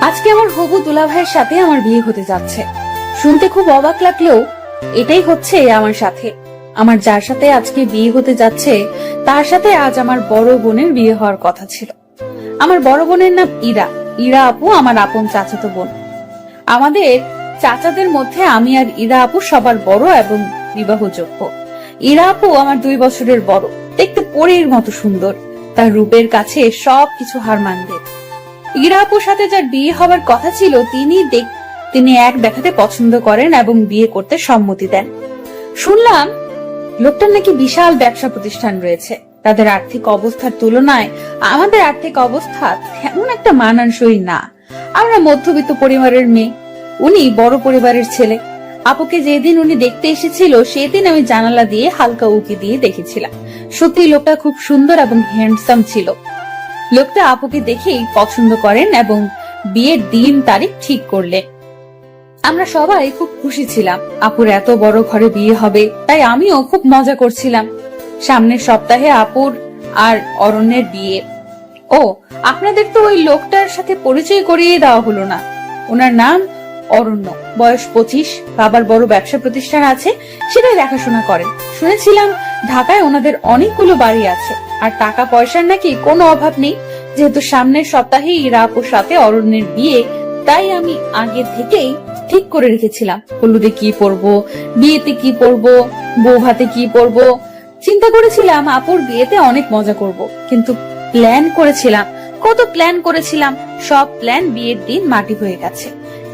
আজকে আমার হবু দুলাভাইয়ের সাথে আমার বিয়ে হতে যাচ্ছে। শুনতে খুব অবাক লাগলেও এটাই হচ্ছে আমার সাথে। আমার যার সাথে আজকে বিয়ে হতে যাচ্ছে তার সাথে আজ আমার বড় বোনের বিয়ে হওয়ার কথা ছিল। আমার বড় বোনের নাম ইরা। ইরা আপু আমার আপন চাচাতো বোন। আমাদের চাচাদের মধ্যে আমি আর ইরা আপু সবার বড় এবং বিবাহযোগ্য। ইরা আপু আমার 2 বছরের বড়, দেখতে পরীর মতো সুন্দর। তার রূপের কাছে সবকিছু হার মানবে। ইরা আপুর সাথে যার বিয়ে হবার কথা ছিল তিনি এক দেখাতে পছন্দ করেন এবং বিয়ে করতে সম্মতি দেন। শুনলাম লোকটার নাকি বিশাল ব্যবসা প্রতিষ্ঠান রয়েছে। তাদের আর্থিক অবস্থার তুলনায় আমাদের আর্থিক অবস্থা তেমন একটা মানানসই না। আমরা মধ্যবিত্ত পরিবারের মেয়ে, উনি বড় পরিবারের ছেলে। আপুকে যেদিন উনি দেখতে এসেছিল সেদিন আমি জানালা দিয়ে হালকা উকি দিয়ে দেখেছিলাম। সত্যি লোকটা খুব সুন্দর এবং হ্যান্ডসাম ছিল। লোকটা আপুকে দেখেই পছন্দ করেন এবং বিয়ের দিন তারিখ ঠিক করলেন। আমরা সবাই খুব খুশি ছিলাম আপুর এত বড় ঘরে বিয়ে হবে, তাই আমিও খুব মজা করছিলাম। সামনের সপ্তাহে আপুর আর অরণ্যের বিয়ে। ও, আপনাদের তো ওই লোকটার সাথে পরিচয় করিয়ে দেওয়া হলো না। ওনার নাম অরণ্য, বয়স 25, বাবার বড় ব্যবসা প্রতিষ্ঠান আছে, সেটাই দেখাশোনা করেন। শুনেছিলাম ঢাকায় ওনাদের অনেকগুলো বাড়ি আছে আর টাকা পয়সার নাকি কোনো অভাব নেই। যেহেতু সামনের সপ্তাহে ইরা আপুর সাথে অরণ্যের বিয়ে, তাই আমি আগে থেকেই ঠিক করে রেখেছিলাম হলুদে কি পরবো, বিয়েতে কি পরবো, বউ ভাতে কি পরবো। চিন্তা করেছিলাম আপুর বিয়েতে অনেক মজা করব, কিন্তু কত প্ল্যান করেছিলাম, সব প্ল্যান বিয়ের দিন মাটি হয়ে গেছে।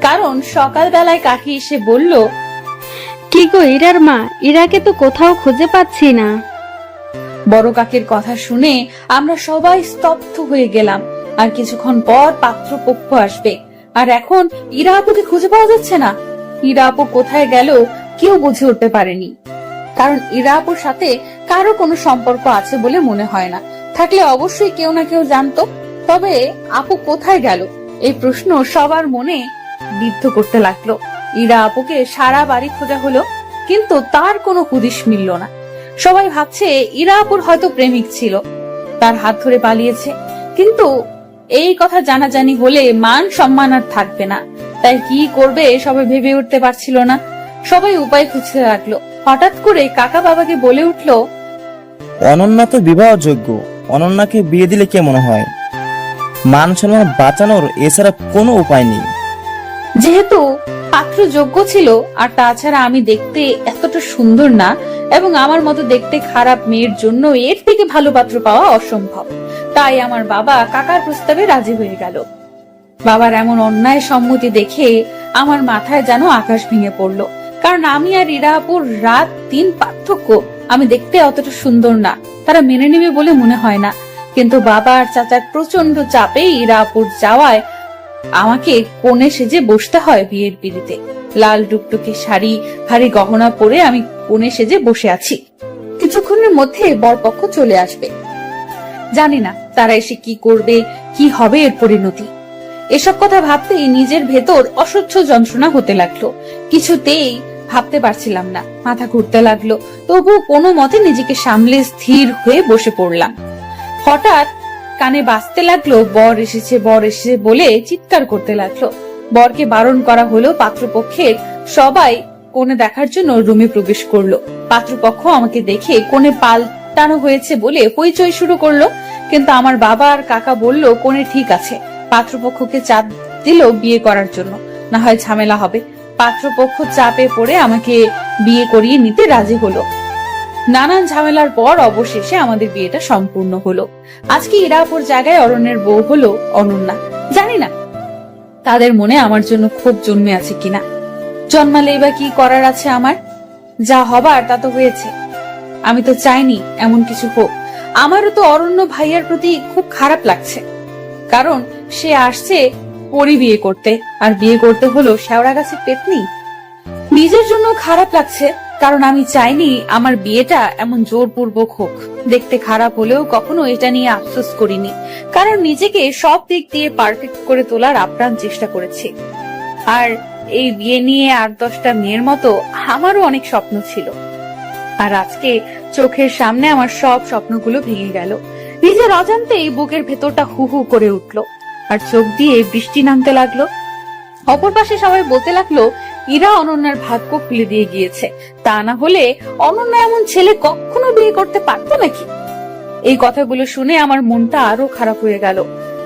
কারণ সকালবেলায় কাকি এসে বলল, কি গো ইরার মা, ইরাকে তো কোথাও খুঁজে পাচ্ছি না। বড় কাকের কথা শুনে আমরা সবাই স্তব্ধ হয়ে গেলাম। আর কিছুক্ষণ পর পাত্রপক্ষ আসবে, আর এখন ইরা আপুকে খুঁজে পাওয়া যাচ্ছে না। ইরা আপু কোথায় গেল কেউ বুঝে উঠতে পারেনি। কারণ ইরা আপুর সাথে কারো কোনো সম্পর্ক আছে বলে মনে হয় না। থাকলে অবশ্যই কেউ না কেউ জানতো। তবে আপু কোথায় গেল এই প্রশ্ন সবার মনে বিদ্ধ করতে লাগলো। ইরা আপুকে সারা বাড়ি খোঁজা হলো, কিন্তু তার কোনো হুদিস মিলল না। সবাই ভাবছে ইরা আপুর হয়তো প্রেমিক ছিল, তার হাত ধরে পালিয়েছে। কিন্তু এই কথা জানাজানি হলে মান সম্মান আর থাকবে না। তাই কি করবে সবাই ভেবে উঠতে পারছিল না। সবাই উপায় খুঁজতে লাগলো। হঠাৎ করে কাকা বাবাকে বলে উঠলো, অনন্যা তো বিবাহযোগ্য, অনন্যাকে বিয়ে দিলে কেমন হয়? মান সম্মান বাঁচানোর এছাড়া কোনো উপায় নেই। যেহেতু পাত্র যোগ্য ছিল, আর তাছাড়া আমি দেখতে এতটা সুন্দর না এবং আমার মতো দেখতে খারাপ মেয়ের জন্য এর থেকে ভালো পাত্র পাওয়া অসম্ভব, তাই আমার বাবা কাকার প্রস্তাবে রাজি হয়ে গেল। বাবার এমন অন্যায় সম্মতি দেখে আমার মাথায় যেন আকাশ ভেঙে পড়লো। কারণ আমি আর ইরা আপুর রাত দিন পার্থক্য। আমি দেখতে অতটা সুন্দর না, তারা মেনে নেবে বলে মনে হয় না। কিন্তু বাবা আর চাচার প্রচন্ড চাপে ইরা আপুর যাওয়ায় আমাকে কোণে সেজে বসতে হয় বিয়ের পিড়িতে। লাল টুকটুকে শাড়ি, ভারী গহনা পরে আমি কোণে সেজে বসে আছি। কিছুক্ষণের মধ্যে বরপক্ষ চলে আসবে। জানি না তারা এসে কি করবে, কি হবে এর পরিণতি। এসব কথা ভাবতেই নিজের ভেতর অসহ্য যন্ত্রণা হতে লাগলো। কিছুতেই ভাবতে পারছিলাম না, মাথা ঘুরতে লাগলো। তবু কোনো মতে নিজেকে সামলে স্থির হয়ে বসে পড়লাম। হঠাৎ কানে বাজতে লাগলো, বর এসেছে, বর এসেছে বলে চিৎকার করতে লাগলো। বরকে বারণ করা হলো। পাত্রপক্ষের সবাই কোণে দেখার জন্য রুমে প্রবেশ করলো। পাত্রপক্ষ আমাকে দেখে কোণে পাল্টানো হয়েছে বলে হইচই শুরু করলো। কিন্তু আমার বাবা আর কাকা বলল কোণে ঠিক আছে। পাত্রপক্ষকে চাপ দিল বিয়ে করার জন্য, না হয় ঝামেলা হবে। পাত্রপক্ষ চাপে পড়ে আমাকে বিয়ে করিয়ে নিতে রাজি হলো। নানান ঝামেলার পর অবশেষে আমাদের বিয়েটা সম্পূর্ণ হলো। আজকে ইরা আপুর জায়গায় অরণ্যের বউ হলো অনন্যা। জানি না তাদের মনে আমার জন্য ক্ষোভ জন্মে আছে কিনা। জন্মালেই বা কি করার আছে আমার? যা হবার তা তো হয়েছে। আমি তো চাইনি এমন কিছু হোক। আমারও তো অরণ্য ভাইয়ার প্রতি খুব খারাপ লাগছে, কারণ সে আসছে পরি বিয়ে করতে, আর বিয়ে করতে হলো শেওড়া গাছের পেতনি। নিজের জন্য খারাপ লাগছে, কারণ আমি চাইনি আমার বিয়েটা এমন জোরপূর্বক হোক। দেখতে খারাপ হলেও কখনো এটা নিয়ে আফসোস করিনি, কারণ নিজেকে সব দিক দিয়ে পারফেক্ট করে তোলার আপ্রাণ চেষ্টা করেছি। আর এই বিয়ে নিয়ে 8-10টা মেয়ের মতো আমারও অনেক স্বপ্ন ছিল, আর আজকে চোখের সামনে আমার সব স্বপ্নগুলো ভেঙে গেল। নিজের অজান্তেই বুকের ভেতরটা হু হু করে উঠলো। আর চোখ দিয়ে বৃষ্টি নামতে লাগলো। অপর পাশে সবাই বলতে লাগলো ইরা অনন্যার ভাগ্য খুলে দিয়ে গিয়েছে, তা না হলে অনন্যা এমন ছেলে কখনো বিয়ে করতে পারতো নাকি। এই কথাগুলো শুনে আমার মনটা আরো খারাপ হয়ে গেল।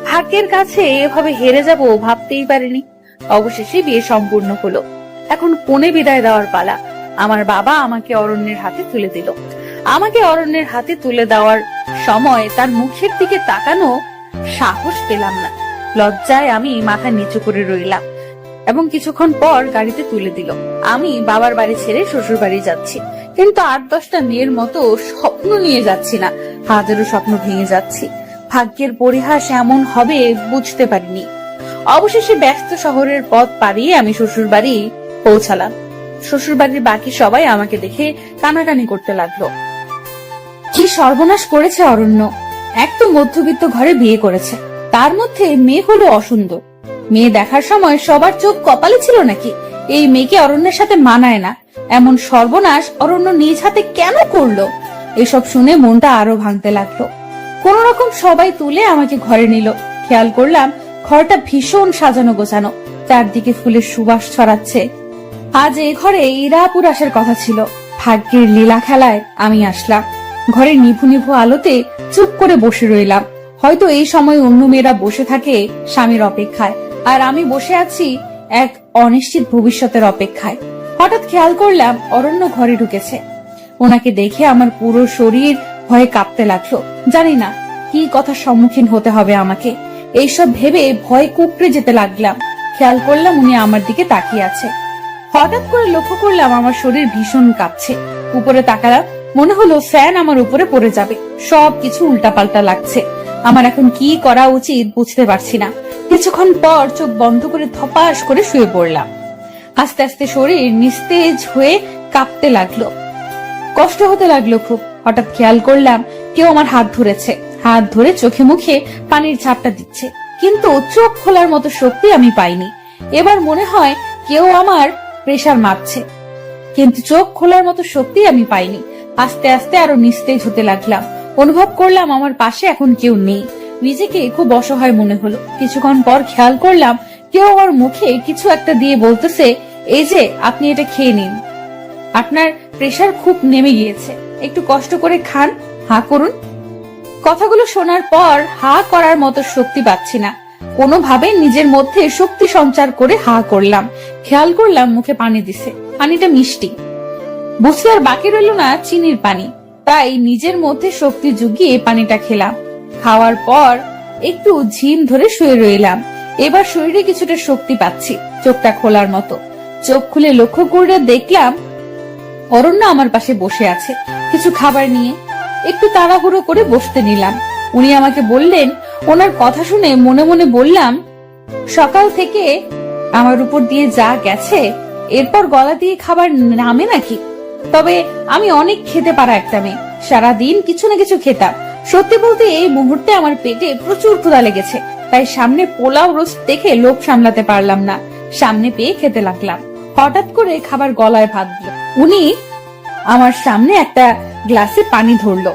ভাগ্যের কাছে এভাবে হেরে যাব ভাবতেই পারিনি। অবশেষে বিয়ে সম্পূর্ণ হলো। এখন কোণে বিদায় দেওয়ার পালা। আমার বাবা আমাকে অরণ্যের হাতে তুলে দিল। আমাকে অরণ্যের হাতে তুলে দেওয়ার সময় তার মুখের দিকে তাকানো সাহস পেলাম না। লজ্জায় আমি মাথা নিচু করে রইলাম এবং কিছুক্ষণ পর গাড়িতে তুলে দিল। আমি বাবার বাড়ি ছেড়ে শ্বশুর বাড়ি যাচ্ছি, কিন্তু 8-10টা মেয়ের মতো স্বপ্ন নিয়ে যাচ্ছি না, হাজারো স্বপ্ন ভেঙে যাচ্ছি। ভাগ্যের পরিহাস এমন হবে বুঝতে পারিনি। অবশেষে ব্যস্ত শহরের পথ পাড়িয়ে আমি শ্বশুর বাড়ি পৌঁছালাম। শ্বশুর বাড়ির বাকি সবাই আমাকে দেখে কানাকানি করতে লাগলো। কি সর্বনাশ করেছে অরণ্য! এক তো মধ্যবিত্ত ঘরে বিয়ে করেছে, তার মধ্যে মেয়ে হলো অসুন্দর। মেয়ে দেখার সময় সবার চোখ কপালে ছিল নাকি এই মেয়েকে অরণ্যের সাথে মানায় না? এমন সর্বনাশ অরণ্য নিজ হাতে কেন করলো? এসব শুনে মনটা আরো ভাঙতে লাগলো। কোন রকম সবাই তুলে আমাকে ঘরে নিল। খেয়াল করলাম ঘরটা ভীষণ সাজানো গোছানো, চারদিকে ফুলের সুবাস ছড়াচ্ছে। আজ এই ঘরে ইরাপুর আসার কথা ছিল। ভাগ্যের লীলা খেলায় আমি আসলাম। ঘরে নিভু নিভু আলোতে চুপ করে বসে রইলাম। হয়তো এই সময় অন্য মেয়েরা বসে থাকে স্বামীর অপেক্ষায়, আর আমি বসে আছি এক অনিশ্চিত ভবিষ্যতের অপেক্ষায়। হঠাৎ খেয়াল করলাম অরণ্য ঘরে ঢুকেছে। ওনাকে দেখে আমার পুরো শরীর ভয়ে কাঁপতে লাগলো। জানি না কি কথার সম্মুখীন হতে হবে আমাকে। এইসব ভেবে ভয়ে কুকড়ে যেতে লাগলাম। খেয়াল করলাম উনি আমার দিকে তাকিয়ে আছে। হঠাৎ করে লক্ষ্য করলাম আমার শরীর ভীষণ কাঁপছে। উপরে তাকালাম, মনে হলো ফ্যান আমার উপরে পড়ে যাবে। সবকিছু উল্টাপাল্টা লাগছে। আমার এখন কি করা উচিত বুঝতে পারছি না। কিছুক্ষণ পর চোখ বন্ধ করে ধপাস করে শুয়ে পড়লাম। আস্তে আস্তে শরীর নিস্তেজ হয়ে কাঁপতে লাগলো, কষ্ট হতে লাগলো খুব। হঠাৎ খেয়াল করলাম কেউ আমার হাত ধরেছে। হাত ধরে চোখে মুখে পানির ঝাপটা দিচ্ছে, কিন্তু চোখ খোলার মতো শক্তি আমি পাইনি। এবার মনে হয় কেউ আমার প্রেসার মাপছে, কিন্তু চোখ খোলার মতো শক্তি আমি পাইনি। আস্তে আস্তে আরো নিস্তেজ হতে লাগলাম। অনুভব করলাম আমার পাশে এখন কেউ নেই। নিজেকে খুব অসহায় মনে হলো। কিছুক্ষণ পর খেয়াল করলাম কেউ আমার মুখে কিছু একটা দিয়ে বলতেছে, এই যে আপনি এটা খেয়ে নিন, আপনার প্রেসার খুব নেমে গিয়েছে, একটু কষ্ট করে খান, হা করুন। কথাগুলো শোনার পর হা করার মতো শক্তি পাচ্ছি না। কোনোভাবে নিজের মধ্যে শক্তি সঞ্চার করে হা করলাম। খেয়াল করলাম মুখে পানি দিছে, পানিটা মিষ্টি। বুঝতে আর বাকি রইল না চিনির পানি। তাই নিজের মধ্যে শক্তি জুগিয়ে পানিটা খেলাম। খাওয়ার পর একটু ঝিম ধরে শুয়ে রইলাম। এবার শরীরে কিছুটা শক্তি পাচ্ছি, চোখটা খোলার মতো। চোখ খুলে লক্ষ্য করে দেখলাম অরণ্য আমার পাশে বসে আছে কিছু খাবার নিয়ে। একটু তাড়াহুড়ো করে বসতে নিলাম। উনি আমাকে বললেন, ওনার কথা শুনে মনে মনে বললাম, সকাল থেকে আমার উপর দিয়ে যা গেছে এরপর গলা দিয়ে খাবার নামে নাকি? তবে আমি অনেক খেতে পারা একটা মেয়ে, সারাদিন কিছু না কিছু খেতাম। সত্যি বলতে এই মুহূর্তে আমার পেটে প্রচুর ক্ষুধা লেগেছে, তাই সামনে পোলাও রোস্ট দেখে লোভ সামলাতে পারলাম না। সামনে পেয়ে খেতে লাগলাম। হঠাৎ করে খাবার গলায় ভাত দিল। উনি আমার সামনে একটা গ্লাসে পানি ধরলো।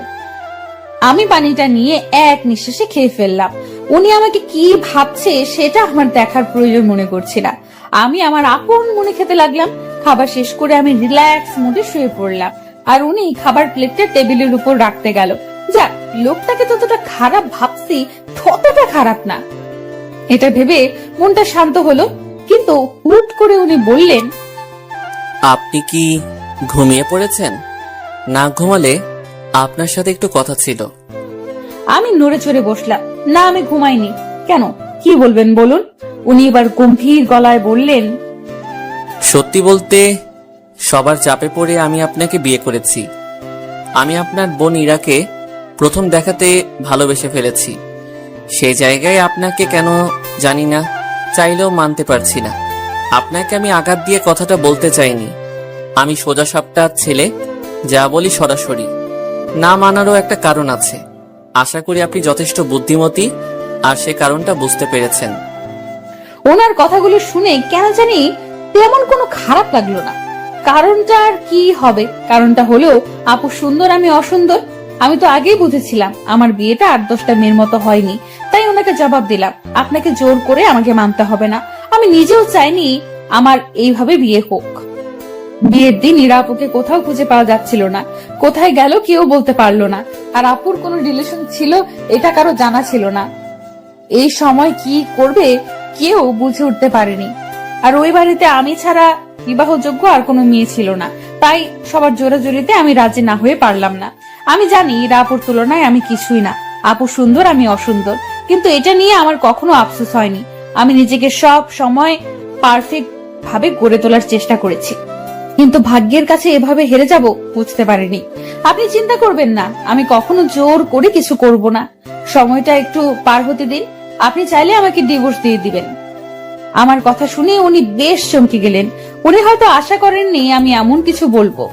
আমি পানিটা নিয়ে এক নিঃশ্বাসে খেয়ে ফেললাম। উনি আমাকে কি ভাবছে সেটা আমার দেখার প্রয়োজন মনে করছি না। আমি আমার আপন মনে খেতে লাগলাম। খাবার শেষ করে আমি রিল্যাক্স মুডে শুয়ে পড়লাম, আর উনি খাবার প্লেটটা টেবিলের উপর রাখতে গেল। যাক, লোকটাকে যতটা খারাপ ভাবছি ততটা খারাপ না, এটা ভেবে মনটা শান্ত হলো। কিন্তু হুট করে উনি বললেন, আপনি কি ঘুমিয়ে পড়েছেন? না ঘুমালে আপনার সাথে একটু কথা ছিল। আমি নড়ে চড়ে বসলাম। না, আমি ঘুমাইনি। কেন, কি বলবেন বলুন? উনি এবার গম্ভীর গলায় বললেন, সত্যি বলতে সবার চাপে পড়ে আমি আপনাকে বিয়ে করেছি। আমি আপনার বোন ইরাকে প্রথম দেখাতে ভালোবেসে ফেলেছি। সেই জায়গায় আপনাকে কেন জানি না, চাইলেও মানতে পারছি না। আপনাকে আমি আঘাত দিয়ে কথাটা বলতে চাইনি। আমি সোজা সাপটা ছেলে, যা বলি সরাসরি। না মানারও একটা কারণ আছে। আশা করি আপনি যথেষ্ট বুদ্ধিমতী আর সে কারণটা বুঝতে পেরেছেন। ওনার কথাগুলো শুনে কেন জানি তেমন কোনো খারাপ লাগলো না। কারণটা আর কি হবে? কারণটা হলো আপু সুন্দর, আমি অসুন্দর। আমি তো আগেই বুঝেছিলাম আমার বিয়েটা 8-10টা মেয়ের মতো হয়নি, তাই ওনাকে জবাব দিলাম, আপনাকে জোর করে আমাকে মানতে হবে না। আমি নিজেও চাইনি আমার এইভাবে বিয়ে হোক। বিয়ের দিন ইরা আপুকে কোথাও খুঁজে পাওয়া যাচ্ছিল না, কোথায় গেল কেউ বলতে পারলো না। আর আপুর কোনো রিলেশন ছিল এটা কারো জানা ছিল না। এই সময় কি করবে কেউ বুঝে উঠতে পারেনি। আর ওই বাড়িতে আমি ছাড়া বিবাহযোগ্য আর কোনো মেয়ে ছিল না, তাই সবার জোরাজোরিতে আমি রাজি না হয়ে পারলাম না। আমি জানি ইরা আপুর তুলনায় আমি কিছুই না, আপু সুন্দর আমি অসুন্দর, কিন্তু এটা নিয়ে আমার কখনো আফসোস হয়নি। আমি নিজেকে সব সময় পারফেক্ট ভাবে গড়ে তোলার চেষ্টা করেছি, কিন্তু ভাগ্যের কাছে এভাবে হেরে যাব বুঝতে পারিনি। আপনি চিন্তা করবেন না, আমি কখনো জোর করে কিছু করব না। সময়টা একটু পার হতে দিন, আপনি চাইলে আমাকে ডিভোর্স দিয়ে দিবেন। আমার কথা শুনে উনি বেশ চমকে গেলেন। উনি হয়তো আশা করেননি আমি এমন কিছু বলবো।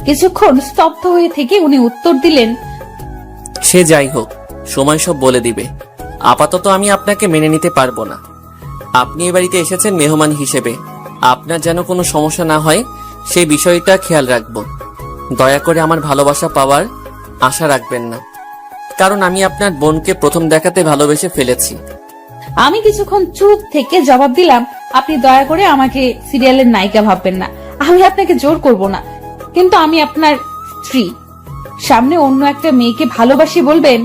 কিছুক্ষণ স্তব্ধ হয়ে থেকে উনি উত্তর দিলেন, সে যাই হোক, সময় সব বলে দিবে। আপাতত আমি আপনাকে মেনে নিতে পারবো না। আপনি এ বাড়িতে এসেছেন মেহমান হিসেবে, আপনার যেন কোনো সমস্যা না হয় সেই বিষয়টা খেয়াল রাখবো। দয়া করে আমার ভালোবাসা পাওয়ার আশা রাখবেন না, কারণ আমি আপনার বোনকে প্রথম দেখাতে ভালোবেসে ফেলেছি। আমি কিছুক্ষণ চুপ থেকে জবাব দিলাম, আপনি দয়া করে আমাকে সিরিয়ালের নায়িকা ভাববেন না। আমি আপনাকে জোর করব না, কিন্তু আমি আপনার স্ত্রী। সামনে অন্য একটা মেয়েকে ভালোবাসি বলবেন,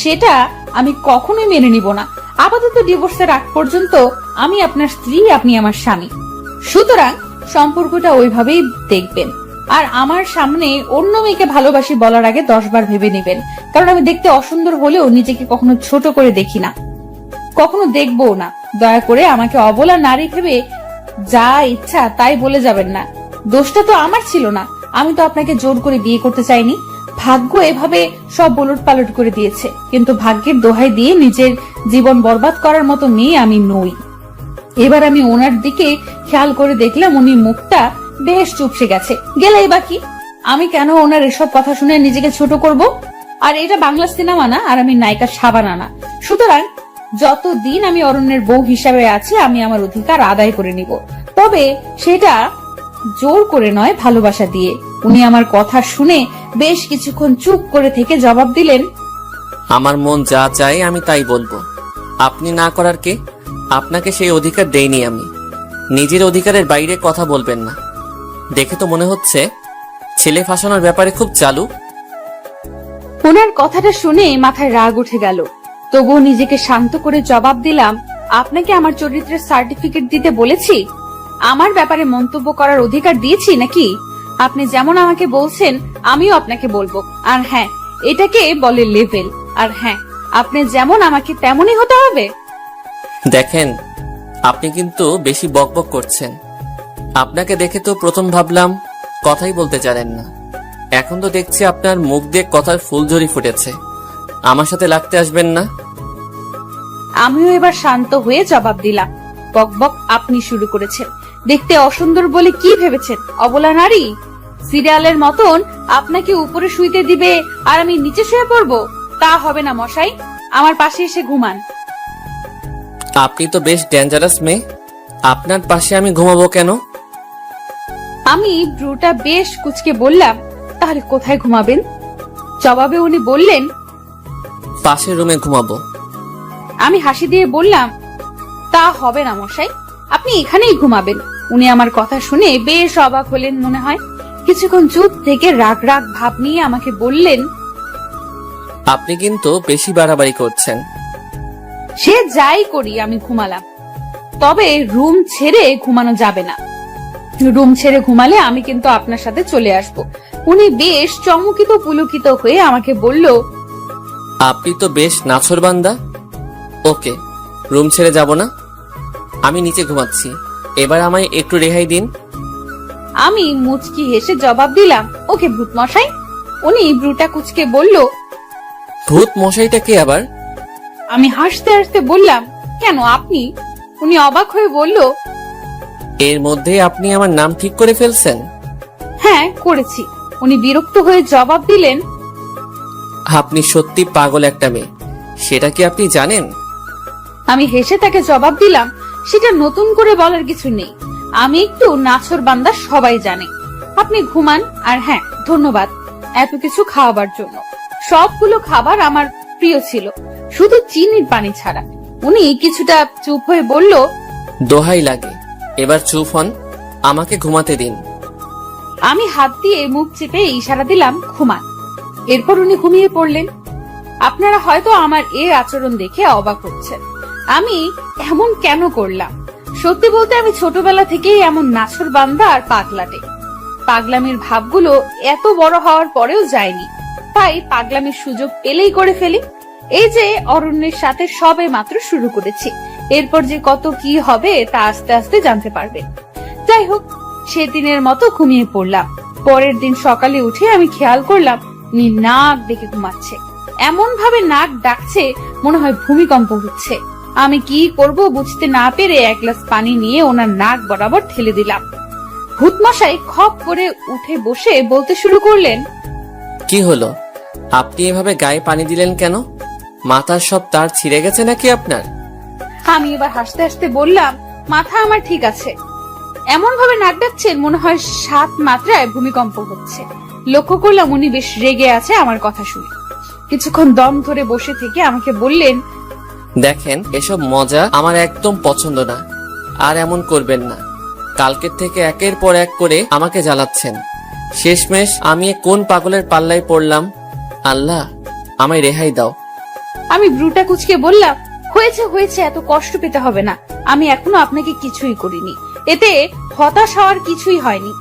সেটা আমি কখনোই মেনে নিব না। আপাতত ডিভোর্সের আগ পর্যন্ত আমি আপনার স্ত্রী, আপনি আমার স্বামী। সুতরাং সম্পর্কটা ওইভাবেই দেখবেন। আর আমার সামনে অন্য মেয়েকে ভালোবাসি বলার আগে 10 বার ভেবে নেবেন, কারণ আমি দেখতে অসুন্দর হলেও নিজেকে কখনো ছোট করে দেখি না, কখনো দেখবো না। দয়া করে আমাকে অবলা নারী ভেবে যা ইচ্ছা তাই বলে যাবেন না। দোষটা তো আমার ছিল না, আমি তো আপনাকে জোর করে বিয়ে করতে চাইনি। ভাগ্য এভাবে সব বলট পালট করে দিয়েছে, কিন্তু ভাগ্যের দোহাই দিয়ে নিজের জীবন বরবাদ করার মতো মেয়ে আমি নই। এবার আমি ওনার দিকে খেয়াল করে দেখলাম উনি মুখটা বেশ চুপসে গেছে। গেলেই বাকি, আমি কেন ওনার এসব কথা শুনে নিজেকে ছোট করব? আর এটা বাংলা সিনেমা না, আর আমি নায়িকা সাবানা না। সুতরাং যতদিন আমি অরণ্যের বউ হিসাবে আছি, আমি আমার অধিকার আদায় করে নিব, তবে সেটা জোর করে নয়, ভালোবাসা দিয়ে। উনি আমার কথা শুনে বেশ কিছুক্ষণ চুপ করে থেকে জবাব দিলেন, আমার মন যা চায় আমি তাই বলবো। আপনি না করার কে? আপনাকে সেই অধিকার দেইনি আমি। নিজের অধিকারের বাইরে কথা বলবেন না। দেখে তো মনে হচ্ছে ছেলে ফাঁসানোর ব্যাপারে খুব চালু। ওনার কথাটা শুনে মাথায় রাগ উঠে গেল, তবুও নিজেকে শান্ত করে জবাব দিলাম, আপনাকে আমার চরিত্রের সার্টিফিকেট দিতে বলেছি? আমার ব্যাপারে মন্তব্য করার অধিকার দিয়েছি নাকি? আপনি যেমন আমাকে বলছেন আমিও আপনাকে বলবো। আর হ্যাঁ, এটাকে বলে লেভেল। আর হ্যাঁ, আপনি যেমন আমাকে তেমনই হতে হবে। দেখেন, আপনি কিন্তু বেশি বকবক করছেন। আপনাকে দেখে তো প্রথম ভাবলাম কথাই বলতে জানেন না, এখন তো দেখছি আপনার মুখ দিয়ে কথার ফুলঝুরি ফুটেছে। আমার সাথে লাগতে আসবেন না। আমিও এবার শান্ত হয়ে জবাব দিলাম, বকবক আপনি শুরু করেছেন। দেখতে অসুন্দর বলে কি ভেবেছেন অবলা নারী? সিরিয়ালের মতন আপনাকে উপরে শুইতে দিবে আর আমি নিচে শুয়ে পড়বো? তা হবে না মশাই, আমার পাশে এসে ঘুমান। আপনি তো বেশ ডেঞ্জারাস মেয়ে, আপনার পাশে আমি ঘুমাবো কেন? আমি ব্রুটা বেশ কুচকে বললাম, তাহলে কোথায় ঘুমাবেন? জবাবে উনি বললেন, পাশের রুমে ঘুমাবো। আমি হাসি দিয়ে বললাম, তা হবে না মশাই, আপনি এখানেই ঘুমাবেন। উনি আমার কথা শুনে বেশ অবাক হলেন মনে হয়। কিছুক্ষণ চুপ থেকে রাগ রাগ ভাব নিয়ে আমাকে বললেন, আপনি কিন্তু বেশি বাড়াবাড়ি করছেন। সে যাই করি আমি ঘুমালাম, তবে রুম ছেড়ে ঘুমানো যাবে না। রুম ছেড়ে ঘুমালে আমি কিন্তু আপনার সাথে চলে আসব। উনি বেশ চমকিত পুলকিত হয়ে আমাকে বলল, আপনি তো বেশ নাছোড়বান্দা। ওকে, রুম ছেড়ে যাব না, আমি নিচে ঘুমাচ্ছি। এবার আমায় একটু রেহাই দিন। আমি মুচকি হেসে জবাব দিলাম, ওকে ভূত মশাই। উনি ব্রুটা কুচকে বলল, ভূত মশাইটা কে আবার? আমি হাসতে হাসতে বললাম, কেন আপনি? উনি অবাক হয়ে বলল, এর মধ্যে আপনি আমার নাম ঠিক করে ফেলছেন? হ্যাঁ করেছি। উনি বিরক্ত হয়ে জবাব দিলেন, আপনি সত্যি পাগল একটা মেয়ে, সেটা কি আপনি জানেন? আমি হেসে তাকে জবাব দিলাম, সেটা নতুন করে বলার কিছু নেই। আমি একটু নাছোড়বান্দা, সবাই জানে। আপনি ঘুমান। আর হ্যাঁ, ধন্যবাদ এত কিছু খাওয়াবার জন্য। সবগুলো খাবার আমার প্রিয় ছিল। শুধু চিনির পানি ছাড়া। উনি কিছুটা চুপ হয়ে বলল, দোহাই লাগে, এবার চুপ হন, আমাকে ঘুমাতে দিন। আমি হাত দিয়ে মুখ চেপে ইশারা দিলাম ঘুমান। এরপর উনি ঘুমিয়ে পড়লেন। আপনারা হয়তো আমার এর আচরণ দেখে অবাক হচ্ছেন, আমি এমন কেন করলাম। সত্যি বলতে আমি ছোটবেলা থেকেই এমন নাছর বান্দা আর পাগলাটে। পাগলামির ভাবগুলো এত বড় হওয়ার পরেও যায়নি, তাই পাগলামির সুযোগ পেলেই করে ফেলি। এই যে অরণ্যের সাথে সবে মাত্র শুরু করেছি, এরপর যে কত কি হবে তা আস্তে আস্তে জানতে পারবে। যাই হোক, সেদিনের মতো ঘুমিয়ে পড়লাম। পরের দিন সকালে উঠে আমি খেয়াল করলাম উনি নাক ডেকে ঘুমাচ্ছে। এমন ভাবে নাক ডাকছে মনে হয় ভূমিকম্প হচ্ছে। আমি কি করব বুঝতে না পেরে এক গ্লাস পানি নিয়ে ওনার নাক বরাবর ঠেলে দিলাম। ভূতমশাই খপ করে উঠে বসে বলতে শুরু করলেন, কি হলো, আপনি এভাবে গায়ে পানি দিলেন কেন? মাথার সব তার ছিঁড়ে গেছে নাকি আপনার? আমি এবার হাসতে হাসতে বললাম, মাথা আমার ঠিক আছে। এমন ভাবে নাক ডাকছেন মনে হয় 7 মাত্রায় ভূমিকম্প হচ্ছে। লক্ষ্য করলাম উনি বেশ রেগে আছে আমার কথা শুনে। কিছুক্ষণ দম ধরে বসে থেকে আমাকে বললেন, দেখেন, এসব মজা আমার একদম পছন্দ না, আর এমন করবেন না। কালকের থেকে একের পর এক করে আমাকে জ্বালাচ্ছেন। শেষমেশ আমি কোন পাগলের পাল্লায় পড়লাম? আল্লাহ, আমায় রেহাই দাও। আমি ব্রুটা কুচকে বললাম, হয়েছে হয়েছে, এত কষ্ট পেতে হবে না। আমি এখনো আপনাকে কিছুই করিনি, এতে হতাশ হওয়ার কিছুই হয়নি।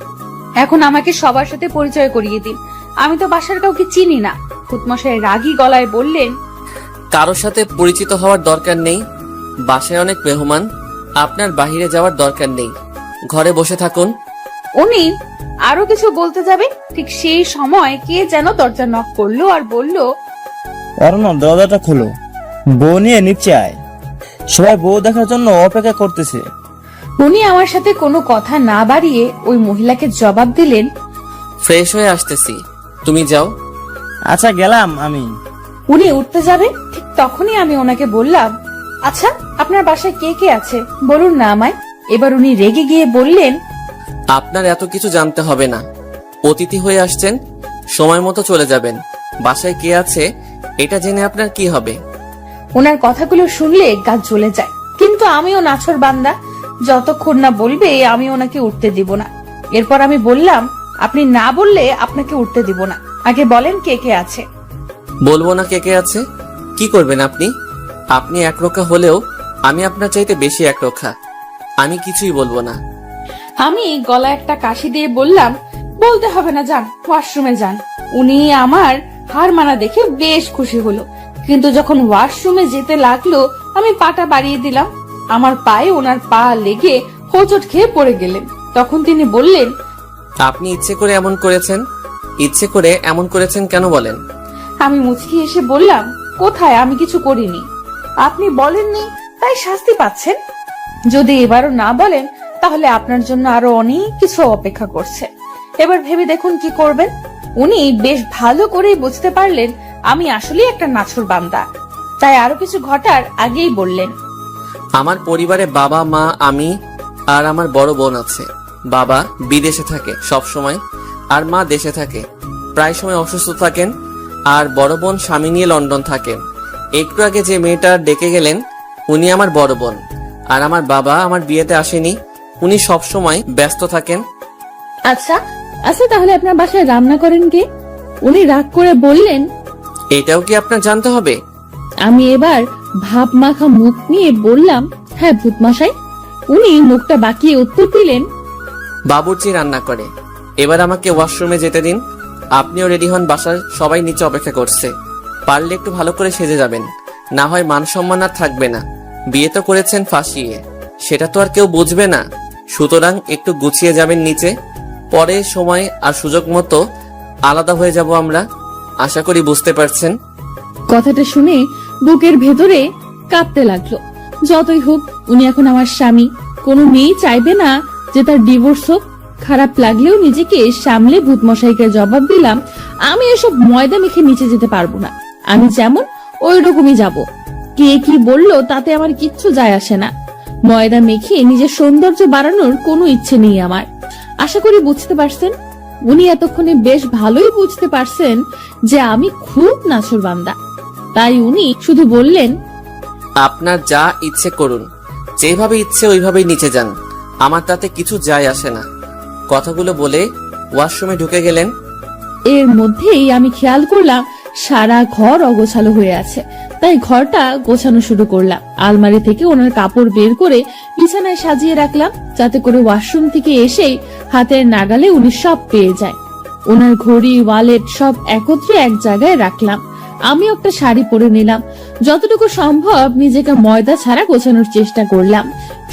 এখন আমাকে সবার সাথে পরিচয় করিয়ে দিন, আমি তো বাসার কাউকে চিনি না। ভূতমশাই রাগী গলায় বললেন, কারোর সাথে পরিচিত হওয়ার দরকার নেই। বাসায় অনেক মেহমান, আপনার বাহিরে যাওয়ার দরকার নেই, ঘরে বসে থাকুন। উনি আরো কিছু বলতে যাবে, ঠিক সেই সময় কে যেন দরজা নক করলো আর বলল, অরণ্য, দরজাটা খোলো, বউ নিয়ে নিচে আয়। সবাই বউ দেখার জন্য অপেক্ষা করতেছে। উনি আমার সাথে কোনো কথা না বাড়িয়ে ওই মহিলাকে জবাব দিলেন, ফ্রেশ হয়ে আসতেছি, তুমি যাও। আচ্ছা, গেলাম আমি। উনি উঠতে যাবে, ঠিক তখনই আমি ওনাকে বললাম, আচ্ছা আপনার বাসায় কে কে আছে বলুন না আমায়। এবার উনি রেগে গিয়ে বললেন, আপনার এত কিছু জানতে হবে না, অতিথি হয়ে আসছেন, সময় মতো চলে যাবেন। বাসায় কে আছে এটা জেনে আপনার কি হবে? ওনার কথাগুলো শুনলে গা জ্বলে যায়, কিন্তু আমিও নাছর বান্দা, যতক্ষণ না বলবে আমি ওনাকে উঠতে দিব না। এরপর আমি বললাম, আপনি না বললে আপনাকে উঠতে দিব না, আগে বলেন কে কে আছে। বলবো না কে কে আছে? কি করবেন আপনি? আপনি একরোখা হলেও আমি আপনার চাইতে বেশি একরোখা। আমি কিছুই বলবো না। আমি গলা একটা কাশি দিয়ে বললাম, বলতে হবে না, যান ওয়াশরুমে যান। উনি আমার হার মানা দেখে বেশ খুশি হলো, কিন্তু যখন ওয়াশরুমে যেতে লাগলো আমি পাটা বাড়িয়ে দিলাম। আমার পায়ে ওনার পা লেগে হোঁচট খেয়ে পড়ে গেলেন। তখন তিনি বললেন, আপনি ইচ্ছে করে এমন করেছেন? ইচ্ছে করে এমন করেছেন কেন বলেন? আমি মুচকি এসে বললাম, কোথায়, আমি কিছু করিনি। আপনি বলেননি তাই শাস্তি পাচ্ছেন। যদি এবারও না বলেন তাহলে আপনার জন্য আরো অনেক কিছু অপেক্ষা করছে। এবার ভেবে দেখুন কি করবেন। উনি বেশ ভালো করেই বুঝতে পারলেন আমি আসলে একটা নাছর বান্দা, তাই আরো কিছু ঘটার আগেই বললেন, আমার পরিবারে বাবা, মা, আমি আর আমার বড় বোন আছে। বাবা বিদেশে থাকে সব সময়, আর মা দেশে থাকে, প্রায় সময় অসুস্থ থাকেন। আর বড় বোন স্বামী নিয়ে লন্ডন থাকেন। একটু আগে যে মেয়েটা ডেকে গেলেন উনি আমার বড় বোন। আর আমার বাবা আমার বিয়েতে আসেনি, উনি সব সময় ব্যস্ত থাকেন। আচ্ছা আচ্ছা, তাহলে আপনার বাসায় রান্না করেন কে? উনি রাগ করে বললেন, এটাও কি আপনার জানতে হবে? আমি এবার ভাব মাখা মুখ নিয়ে বললাম, হ্যাঁ ভূতমশাই। উনি মুখটা বাঁকিয়ে উত্তর দিলেন, বাবুর্চি রান্না করে। এবার আমাকে ওয়াশরুমে যেতে দিন। আপনিও রেডি হন, বাসার সবাই নিচে অপেক্ষা করছে। পারলে একটু ভালো করে সেজে যাবেন, না হয় মান সম্মান আর থাকবে না। বিয়ে তো করেছেন ফাঁসিয়ে, সেটা তো আর কেউ বুঝবে না। সুতরাং একটু গুছিয়ে যাবেন নিচে, পরে সময় আর সুযোগ মতো আলাদা হয়ে যাব আমরা। আশা করি বুঝতে পারছেন। কথাটা শুনে বুকের ভেতরে কাঁপতে লাগলো। যতই হোক উনি এখন আমার স্বামী, কোনো মেয়ে চাইবে না যে তার ডিভোর্স হোক। খারাপ লাগলেও নিজেকে সামলে ভূতমশাইকে জবাব দিলাম, আমি এসব ময়দা মেখে নিচে যেতে পারবো না। আমি যেমন ওই রকমই যাব। কে কি বললো তাতে আমার কিচ্ছু যায় আসে না। ময়দা মেখে নিজের সৌন্দর্য বাড়ানোর কোনো ইচ্ছে নেই আমার। আশা করি বুঝতে পারছেন। উনি এতক্ষণে বেশ ভালোই বুঝতে পারছেন যে আমি খুব নাছর বান্দা। তাই উনি শুধু বললেন, আপনার যা ইচ্ছে করুন, যেভাবে ইচ্ছে ওইভাবেই নিচে যান, আমার তাতে কিছু যায় আসে না। কথাগুলো বলে ওয়াশরুমে ঢুকে গেলেন। এর মধ্যেই আমি খেয়াল করলাম সারা ঘর অগোছালো হয়ে আছে। তাই ঘরটা গোছানো শুরু করলাম। আলমারি থেকে ওনার কাপড় বের করে বিছানায় সাজিয়ে রাখলাম, যাতে করে ওয়াশরুম থেকে এসেই হাতের নাগালে উনি সব পেয়ে যায়। ওনার ঘড়ি, ওয়ালেট সব একত্রে এক জায়গায় রাখলাম। আমি একটা শাড়ি পরে নিলাম। যতটুকু সম্ভব নিজেকে ময়দা ছাড়া গোছানোর চেষ্টা করলাম।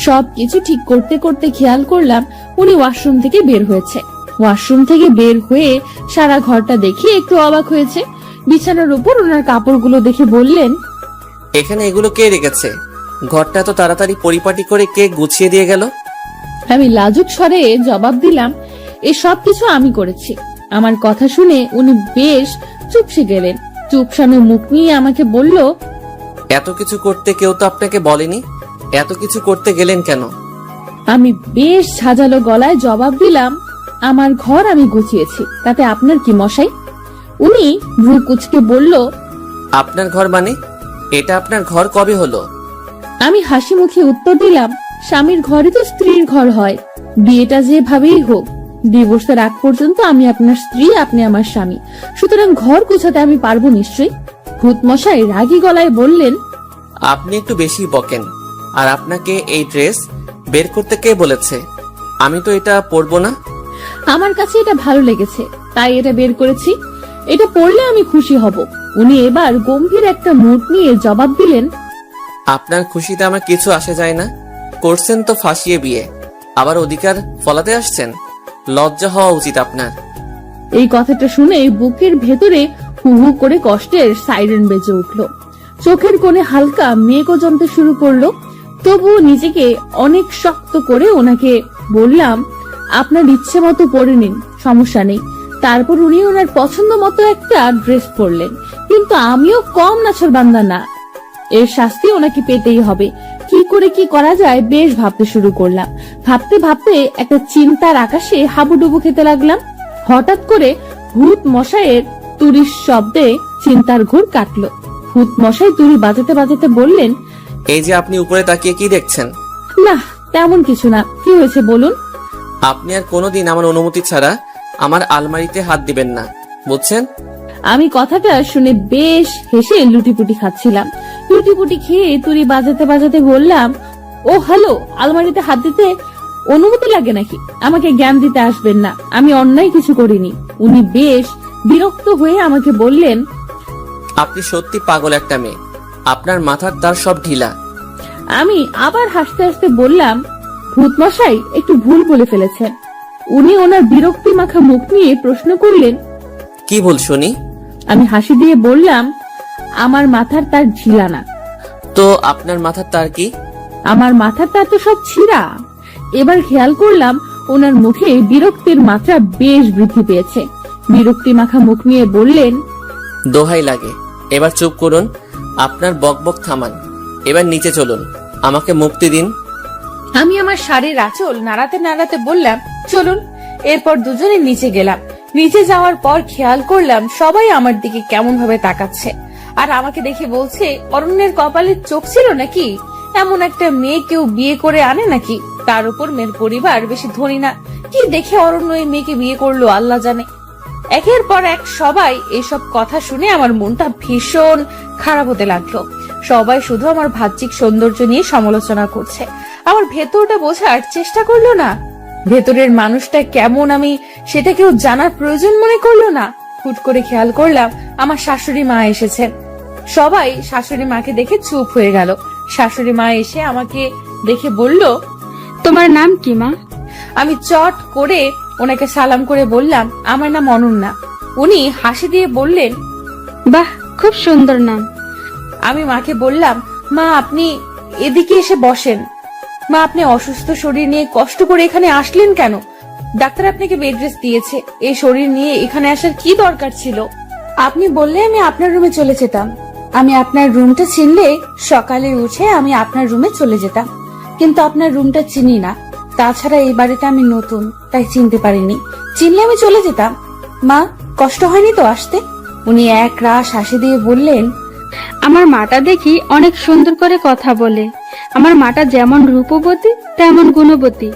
সবকিছু ঠিক করতে করতে খেয়াল করলাম উনি ওয়াশরুম থেকে বের হয়েছে। ওয়াশরুম থেকে বের হয়ে সারা ঘরটা দেখে একটু অবাক হয়েছে। বিছানার উপর ওনার কাপড়গুলো দেখে বললেন, এখানে এগুলো কে রেখেছে? ঘরটা এত তাড়াতাড়ি পরিপাটি করে কে গুছিয়ে দিয়ে গেল? আমি লাজুক স্বরে জবাব দিলাম, এ সব কিছু আমি করেছি। আমার কথা শুনে উনি বেশ চুপসে গেলেন। চুপসানো মুখ নিয়ে আমাকে বলল, এত কিছু করতে কেউ তো আপনাকে বলেনি, এত কিছু করতে গেলেন কেন? আমি বেশ ঝাঁঝালো গলায় জবাব দিলাম, আমার ঘর আমি গুছিয়েছি, তাতে আপনার কি মশাই? উনি ভ্রু কুঁচকে বলল, আপনার ঘর মানে? এটা আপনার ঘর কবে হলো? আমি হাসি মুখে উত্তর দিলাম, স্বামীর ঘরে তো স্ত্রীর ঘর হয়। বিয়েটা যেভাবেই হোক, ডিভোর্সের আগ পর্যন্ত আমি আপনার স্ত্রী, আপনি আমার স্বামী। সুতরাং ঘর গোছাতে আমি পারবো নিশ্চয়ই। ভূত মশাই রাগী গলায় বললেন, আপনি একটু বেশি বকেন। আর আপনাকে এই ড্রেস বের করতে কে বলেছে? আমি তো এটা পরবো না। আমার কাছে এটা ভালো লেগেছে, তাই এটা বের করেছি। এটা পরলে আমি খুশি হব। উনি এবার গম্ভীর একটা মুড নিয়ে জবাব দিলেন, আপনার খুশিতে আমার কিছু আসে যায় না। করছেন তো ফাঁসিয়ে বিয়ে, আবার অধিকার ফলাতে আসছেন। লজ্জা হওয়া উচিত আপনার। এই কথাটা শুনে বুকের ভেতরে হু হু করে কষ্টের সাইরেন বেজে উঠল। চোখের কোণে হালকা মেঘও জমতে শুরু করলো। তবুও নিজেকে অনেক শক্ত করে ওনাকে বললাম, আপনার ইচ্ছে মতো পরে নিন, সমস্যা নেই। তারপর উনি ওনার পছন্দ মতো একটা ড্রেস পরলেন। কিন্তু আমিও কম নাছরবান্দা না, এর শাস্তি ওনাকে পেতেই হবে। কি করে কি করা যায় বেশ ভাবতে শুরু করলাম। ভাবতে ভাবতে একটা চিন্তার আকাশে হাবুডুবু খেতে লাগলাম। হঠাৎ করে ভূত মশাইয়ের তুরির শব্দে চিন্তার ঘোর কাটলো। ভূত মশাই তুরি বাজাতে বাজাতে বললেন, এই যে আপনি উপরে তাকিয়ে কি দেখছেন? না তেমন কিছু না, কি হয়েছে বলুন। আপনি আর কোনোদিন আমার অনুমতি ছাড়া আমার আলমারিতে হাত দিবেন না, বুঝছেন? আমি কথাটা শুনে বেশ হেসে লুটিপুটি খাচ্ছিলাম। লুটিপুটি খেয়ে তুরি বাজাতে বাজাতে বললাম, ও হ্যালো, আলমারিতে হাত দিতে অনুমতি লাগে নাকি? আমাকে জ্ঞান দিতে আসবেন না, আমি অন্যায় কিছু করিনি। উনি বেশ বিরক্ত হয়ে আমাকে বললেন, আপনি সত্যি পাগল একটা মেয়ে। আপনার মাথার তার সব ঢিলা। আমি আবার হাসতে হাসতে বললাম, ভূত মশাই একটু ভুল বলে ফেলেছেন। উনি ওনার বিরক্তি মাখা মুখ নিয়ে প্রশ্ন করলেন, কি ভুল শুনি? আমি হাসি দিয়ে বললাম, আমার মাথার তার ঢিলা না। তো আপনার মাথার তার কি? আমার মাথার তার তো সব ছিঁড়া। এবার খেয়াল করলাম ওনার মুখে বিরক্তির মাত্রা বেশ বৃদ্ধি পেয়েছে। বিরক্তি মাখা মুখ নিয়ে বললেন, দোহাই লাগে, এবার চুপ করুন। আপনার বকবক থামান, এবার নিচে চলুন, আমাকে মুক্তি দিন। আমি আমার শাড়ির আঁচল নাড়াতে নাড়াতে বললাম, চলুন। এরপর দুজনে নিচে গেলাম। নিচে যাওয়ার পর খেয়াল করলাম সবাই আমার দিকে কেমন ভাবে তাকাচ্ছে, আর আমাকে দেখে বলছে, অরণ্যের কপালে চোখ ছিল নাকি? এমন একটা মেয়ে কেউ বিয়ে করে আনে নাকি? তার উপর মেয়ের পরিবার বেশি ধনী না। কি দেখে অরণ্য এই মেয়েকে বিয়ে করলো আল্লাহ জানে। একের পর এক সবাই এসব কথা শুনে আমার মনটা ভীষণ খারাপ হতে লাগলো। সবাই শুধু আমার বাহ্যিক সৌন্দর্য নিয়ে সমালোচনা করছে, আমার ভেতরটা বোঝার চেষ্টা করলো না। ভেতরের মানুষটা কেমন আমি সেটা কেউ জানার প্রয়োজন মনে করলো না। হুট করে খেয়াল করলাম আমার শাশুড়ি মা এসেছেন। সবাই শাশুড়ি মাকে দেখে চুপ হয়ে গেল। শাশুড়ি মা এসে আমাকে দেখে বলল, তোমার নাম কি মা? আমি চট করে ওনাকে সালাম করে বললাম, আমার নাম অনন্যা। উনি হাসি দিয়ে বললেন, বাহ, খুব সুন্দর নাম। আমি মাকে বললাম, মা আপনি এদিকে এসে বসেন। মা আপনি অসুস্থ শরীর নিয়ে কষ্ট করে এখানে আসলেন কেন? ডাক্তার আপনাকে বেড রেস্ট দিয়েছে, এই শরীর নিয়ে এখানে আসার কি দরকার ছিল? আপনি বললে আমি আপনার রুমে চলে যেতাম। আমি আপনার রুমটা চিনলে সকালে উঠে আমি আপনার রুমে চলে যেতাম, কিন্তু আপনার রুমটা চিনি না। তাছাড়া এই বাড়িতে আমি নতুন, তাই চিনতে পারিনি। চিনলে আমি চলে যেতাম। মা কষ্ট হয়নি তো আসতে? উনি এক রাশ হাসি দিয়ে বললেন, আমার মাটা দেখি অনেক সুন্দর করে কথা বলে। আমার মাটা যেমন রূপবতী তেমন গুণবতী।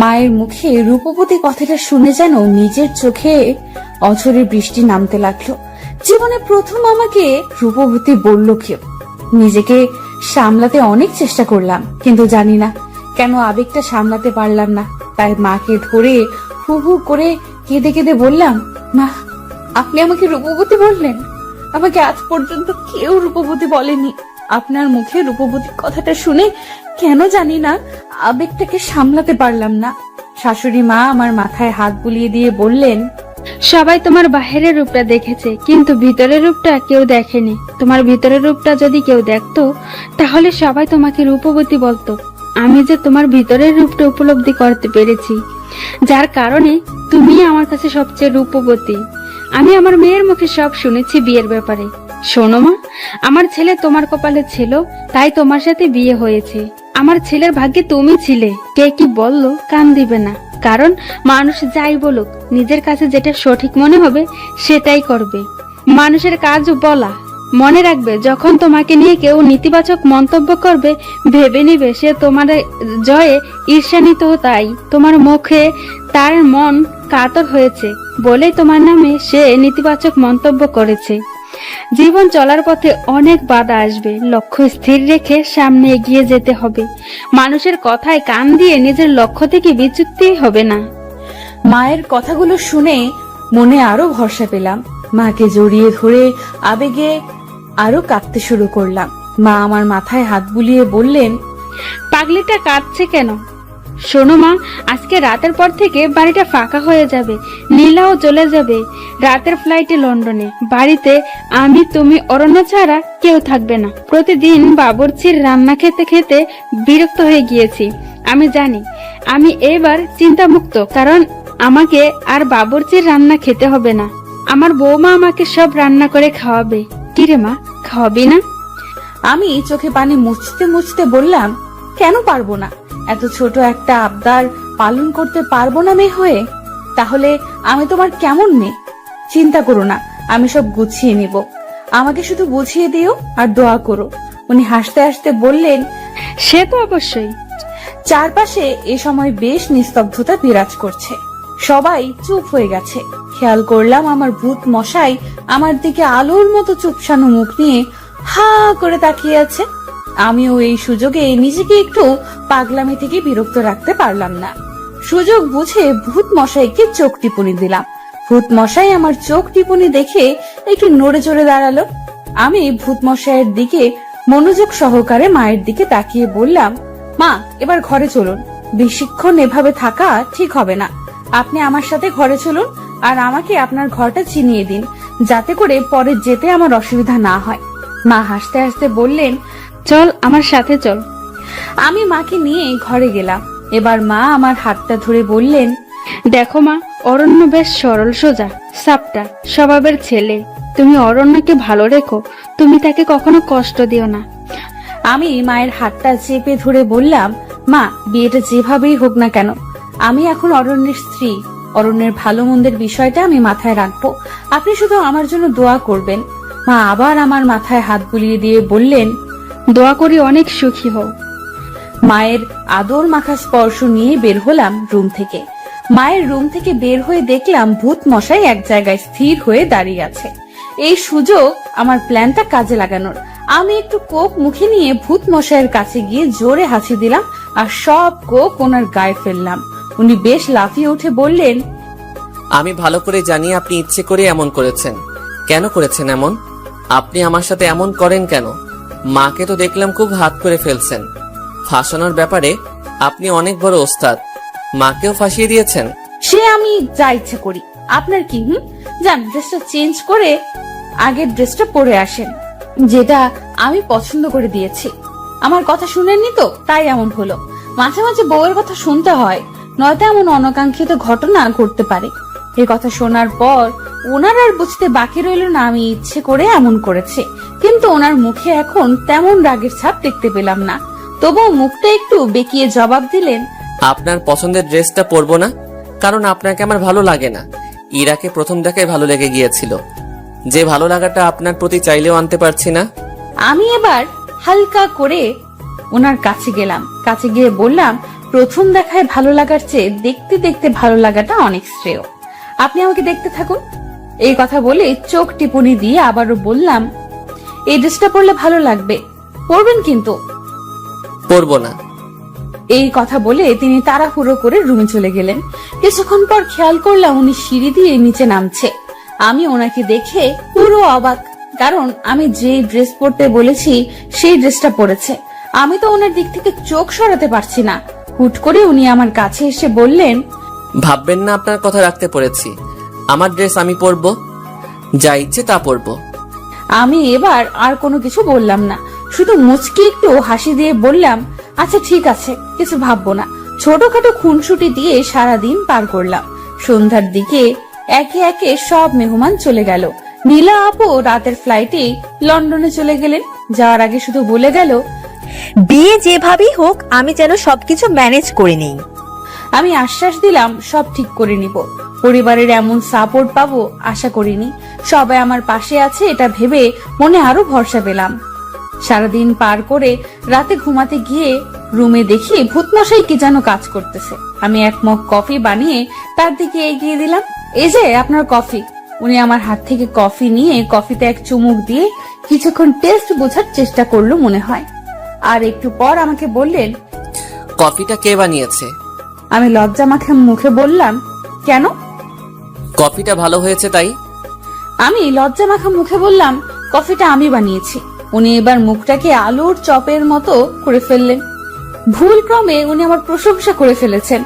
মায়ের মুখে রূপবতী কথাটা শুনে যেন নিজের চোখে অঝরে বৃষ্টি নামতে লাগলো। জীবনে প্রথম আমাকে রূপবতী বলল কেউ। নিজেকে সামলাতে অনেক চেষ্টা করলাম, কিন্তু জানি না কেন আবেগটা সামলাতে পারলাম না। তাই মাকে ধরে হু হু করে কেঁদে কেঁদে বললাম, মা, আপনি আমাকে রূপবতী বললেন? আমাকে আজ পর্যন্ত কেউ রূপবতী বলেনি। আপনার মুখে রূপবতী কথাটা শুনে কেন জানি না আবেগটাকে সামলাতে পারলাম না। শাশুড়ি মা আমার মাথায় হাত বুলিয়ে দিয়ে বললেন, সবাই তোমার বাহিরের রূপটা দেখেছে, কিন্তু ভিতরের রূপটা কেউ দেখেনি। তোমার ভিতরের রূপটা যদি কেউ দেখতো তাহলে সবাই তোমাকে রূপবতী বলতো। আমি যে তোমার ভিতরের রূপটা উপলব্ধি করতে পেরেছি, যার কারণে তুমি আমার কাছে সবচেয়ে রূপবতী। আমি আমার মেয়ের মুখে সব শুনেছি বিয়ের ব্যাপারে। শোনো মা, আমার ছেলে তোমার কপালে ছিল, তাই তোমার সাথে বিয়ে হয়েছে। আমার ছেলের ভাগ্যে তুমি ছিলে। কে কি বললো কান দিবে না, কারণ মানুষ যাই বলুক নিজের কাছে যেটা সঠিক মনে হবে সেটাই করবে। মানুষের কাজ বলা। মনে রাখবে, যখন তোমাকে নিয়ে কেউ নেতিবাচক মন্তব্য করবে ভেবে নিবে সে তোমার জয়ে ঈর্ষান্বিত। তাই তোমার মুখে তার মন কাতর হয়েছে বলে তোমার নামে সে নেতিবাচক মন্তব্য করেছে। জীবন চলার পথে অনেক বাধা আসবে, লক্ষ্য স্থির রেখে সামনে এগিয়ে যেতে হবে। মানুষের কথায় কান দিয়ে নিজের লক্ষ্য থেকে বিচ্যুতি হবে না। মায়ের কথাগুলো শুনে মনে আরো ভরসা পেলাম। মাকে জড়িয়ে ধরে আবেগে আরো কাঁদতে শুরু করলাম। মা আমার মাথায় হাত বুলিয়ে বললেন, পাগলিটা কাঁদছে কেন? শোনো মা, আজকে রাতের পর থেকে বাড়িটা ফাঁকা হয়ে যাবে। নীলাও চলে যাবে রাতের ফ্লাইটে লন্ডনে। বাড়িতে আমি, তুমি, অরণ্য ছাড়া কেউ থাকবে না। প্রতিদিন বাবুর্চির রান্না খেতে খেতে বিরক্ত হয়ে গিয়েছি। আমি জানি আমি এবার চিন্তামুক্ত, কারণ আমাকে আর বাবুর্চির রান্না খেতে হবে না। আমার বৌমা আমাকে সব রান্না করে খাওয়াবে। কিরে মা, খাওয়াবি না? আমি চোখে পানি মুছতে মুছতে বললাম, কেন পারবো না? এত ছোট একটা আবদার পালন করতে পারবো না মেয়ে হয়ে? তাহলে আমি তোমার কেমন মেয়ে? চিন্তা করো না, আমি সব গুছিয়ে নিব। আমাকে শুধু বুঝিয়ে দিও আর দোয়া করো। উনি হাসতে হাসতে বললেন, সে তো অবশ্যই। চারপাশে এ সময় বেশ নিস্তব্ধতা বিরাজ করছে। সবাই চুপ হয়ে গেছে। খেয়াল করলাম আমার ভূত মশাই আমার দিকে আলোর মতো চুপসানো মুখ নিয়ে হা করে তাকিয়ে আছে। আমিও এই সুযোগে নিজেকে একটু পাগলামি থেকে বিরক্ত রাখতে পারলাম না। সুযোগ বুঝে ভূত মশাইকে চোখ টিপুনি দিলাম। ভূত মশাই আমার চোখ টিপুনি দেখে একটু নড়ে চড়ে দাঁড়ালো। আমি ভূত মশাইয়ের দিকে মনোযোগ সহকারে মায়ের দিকে তাকিয়ে বললাম, মা, এবার ঘরে চলুন। বেশিক্ষণ এভাবে থাকা ঠিক হবে না। আপনি আমার সাথে ঘরে চলুন আর আমাকে আপনার ঘরটা চিনিয়ে দিন, যাতে করে পরে যেতে আমার অসুবিধা না হয়। মা হাসতে হাসতে বললেন, চল আমার সাথে চল। আমি মাকে নিয়ে ঘরে গেলাম। এবার মা আমার হাতটা ধরে বললেন, দেখো মা, অরণ্য বেশ সরল সোজা সাপটা স্বভাবের ছেলে। তুমি অরণ্যকে ভালো রেখো, তুমি তাকে কখনো কষ্ট দিও না। আমি মায়ের হাতটা চেপে ধরে বললাম, মা, বিয়েটা যেভাবেই হোক না কেন, আমি এখন অরণ্যের স্ত্রী। অরণ্যের ভালো মন্দের বিষয়টা আমি মাথায় রাখবো। আপনি শুধু আমার জন্য দোয়া করবেন। মা আবার আমার মাথায় হাত বুলিয়ে দিয়ে বললেন, দোয়া করি অনেক সুখী হও। মায়ের আদর মাখা স্পর্শ নিয়ে বের হলাম রুম থেকে। মায়ের রুম থেকে বের হয়ে দেখলাম ভূত মশাই এক জায়গায় স্থির হয়ে দাঁড়িয়ে আছে। এই সুযোগ আমার প্ল্যানটা কাজে লাগানোর। আমি একটু কোক মুখে নিয়ে ভূত মশাইয়ের কাছে গিয়ে জোরে হাসি দিলাম আর সব কোক ওনার গায়ে ফেললাম। উনি বেশ লাফিয়ে উঠে বললেন, আমি ভালো করে জানি আপনি ইচ্ছে করে এমন করেছেন। কেন করেছেন এমন? আপনি আমার সাথে এমন করেন কেন? মাকে তো দেখলাম খুব হাত করে ফেলছেন। ফাঁসানোর ব্যাপারে আপনি অনেক বড় ওস্তাদ। মাকেও ফাঁসিয়ে দিয়েছেন। সে আমি যা ইচ্ছে করি, আপনার কি? যান, ড্রেসটা চেঞ্জ করে আগের ড্রেসটা পরে আসেন, যেটা আমি পছন্দ করে দিয়েছি। আমার কথা শুনেননি তো, তাই এমন হলো। মাঝে মাঝে বউয়ের কথা শুনতে হয়, নয়তো এমন অনাকাঙ্ক্ষিত ঘটনা ঘটতে পারে। এই কথা শোনার পর ওনার আর বুঝতে বাকি রইল না আমি ইচ্ছে করে এমন করেছে। কিন্তু ওনার মুখে এখন তেমন রাগের ছাপ দেখতে পেলাম না। তবুও মুখটা একটু বেঁকিয়ে জবাব দিলেন, আপনার পছন্দের ড্রেসটা পরবো না, কারণ আপনাকে আমার ভালো লাগে না। ইরাকে প্রথম দেখায় ভালো লেগে গিয়েছিল, যে ভালো লাগাটা আপনার প্রতি চাইলেও আনতে পারছি না। আমি এবার হালকা করে ওনার কাছে গেলাম, কাছে গিয়ে বললাম, প্রথম দেখায় ভালো লাগার চেয়ে দেখতে দেখতে ভালো লাগাটা অনেক শ্রেয়। আপনি আমাকে দেখতে থাকুন। এই কথা বলে চোখ টিপুনি দিয়ে আবারও বললাম, এই ড্রেসটা পরলে ভালো লাগবে, পরবেন কিন্তু। পরবো না। এই কথা বলে তিনি তাড়াহুড়ো করে রুমে চলে গেলেন। কিছুক্ষণ পর খেয়াল করলাম উনি সিঁড়ি দিয়ে নিচে নামছে। আমি ওনাকে দেখে পুরো অবাক, কারণ আমি যে ড্রেস পরতে বলেছি সেই ড্রেসটা পরেছে। আমি তো ওনার দিক থেকে চোখ সরাতে পারছি না। হুট করে উনি আমার কাছে এসে বললেন, ভাববেন না আপনার কথা রাখতে পড়েছি। আমার ড্রেস আমি পরবো, যা ইচ্ছে তা পরবো। আমি এবার আর কোনো কিছু বললাম না, শুধু মুচকি একটু হাসি দিয়ে বললাম, আচ্ছা ঠিক আছে, কিছু ভাববো না। ছোটখাটো খুনসুটি দিয়ে সারাদিন পার করলাম। সন্ধ্যার দিকে একে একে সব মেহমান চলে গেল। নীলা আপু রাতের ফ্লাইটে লন্ডনে চলে গেলেন। যাওয়ার আগে শুধু বলে গেল, বিয়ে যেভাবেই হোক আমি যেন সবকিছু ম্যানেজ করে নেই। আমি আশ্বাস দিলাম সব ঠিক করে নিব। পরিবারের এমন সাপোর্ট পাবো আশা করিনি। সবাই আমার পাশে আছে এটা ভেবে মনে আরো ভরসা পেলাম। সারাদিন পার করে রাতে ঘুমাতে গিয়ে রুমে দেখি ভূতমশাই কি যেন কাজ করতেছে। আমি এক মগ কফি বানিয়ে তার দিকে এগিয়ে দিলাম, এই যে আপনার কফি। উনি আমার হাত থেকে কফি নিয়ে কফিতে এক চুমুক দিয়ে কিছুক্ষণ টেস্ট বোঝার চেষ্টা করলো মনে হয়। আর একটু পর আমাকে বললেন, কফিটা কে বানিয়েছে? আমি লজ্জা মাখা মুখে বললাম, কেন? কফিটা ভালো হয়েছে তাই। আমি লজ্জা মাখা মুখে বললাম, কফিটা আমি বানিয়েছি। উনি এবার মুখটাকে আলুর চপের মতো করে ফেললেন। ভুল ক্রমে উনি আমার প্রশংসা করে ফেলেছেন।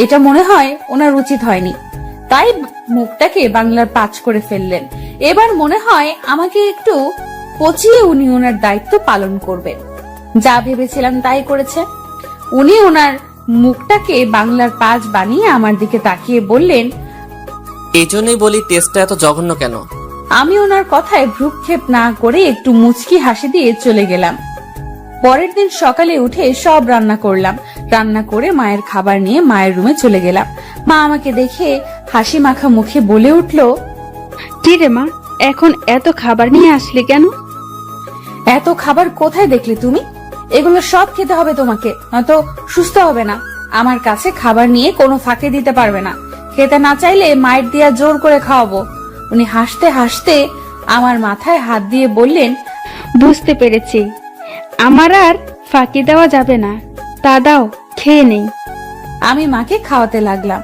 এটা মনে হয় ওনার উচিত হয়নি, তাই মুখটাকে বাংলার পাঁচ করে ফেললেন। এবার মনে হয় আমাকে একটু পচিয়ে উনি ওনার দায়িত্ব পালন করবেন। যা ভেবেছিলাম তাই করেছে। উনি ওনার মুখটাকে বাংলার পাঁচ বানিয়ে আমার দিকে তাকিয়ে বললেন, এই জন্যই বলি টেস্টটা এত জঘন্য কেন। আমি ওনার কথায় ভ্রুক্ষেপ না করে একটু মুচকি হাসি দিয়ে চলে গেলাম। পরের দিন সকালে উঠে সব রান্না করলাম। রান্না করে মায়ের খাবার নিয়ে মায়ের রুমে চলে গেলাম। মা আমাকে দেখে হাসি মাখা মুখে বলে উঠলো, কি রে মা, এখন এত খাবার নিয়ে আসলি কেন? এত খাবার কোথায় দেখলে তুমি? এগুলো সব খেতে হবে তোমাকে, নয়তো সুস্থ হবে না। আমার কাছে খাবার নিয়ে কোনো ফাঁকে দিতে পারবে না। খেতে না চাইলে মায়ের দিয়া জোর করে খাওয়াবো। উনি হাসতে হাসতে আমার মাথায় হাত দিয়ে বললেন, বুঝতে পেরেছি, আমার আর ফাঁকি দেওয়া যাবে না। তা দাও, খেয়ে নেই। আমি মাকে খাওয়াতে লাগলাম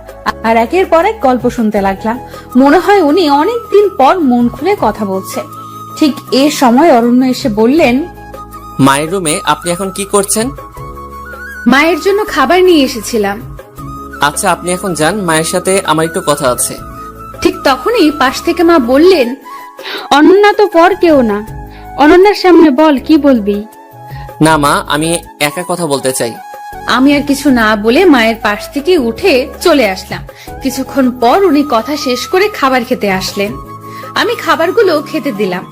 আর একের পর এক গল্প শুনতে লাগলাম। মনে হয় উনি অনেকদিন পর মন খুলে কথা বলছে। ঠিক এ সময় অরণ্য এসে বললেন, মায়ের রুমে আপনি এখন কি করছেন? মায়ের জন্য খাবার নিয়ে এসেছিলাম। আচ্ছা আপনি এখন যান, মায়ের সাথে আমার একটু কথা আছে। ঠিক তখনই পাশ থেকে মা বললেন, অনন্যা তো পর কেউ না, অনন্যার সামনে বল কি বলবি। না মা, আমি একা কথা বলতে চাই। আমি আর কিছু না বলে মায়ের পাশ থেকে উঠে চলে আসলাম। কিছুক্ষণ পর উনি কথা শেষ করে খাবার খেতে আসলেন। আমি খাবারগুলো খেতে দিলাম।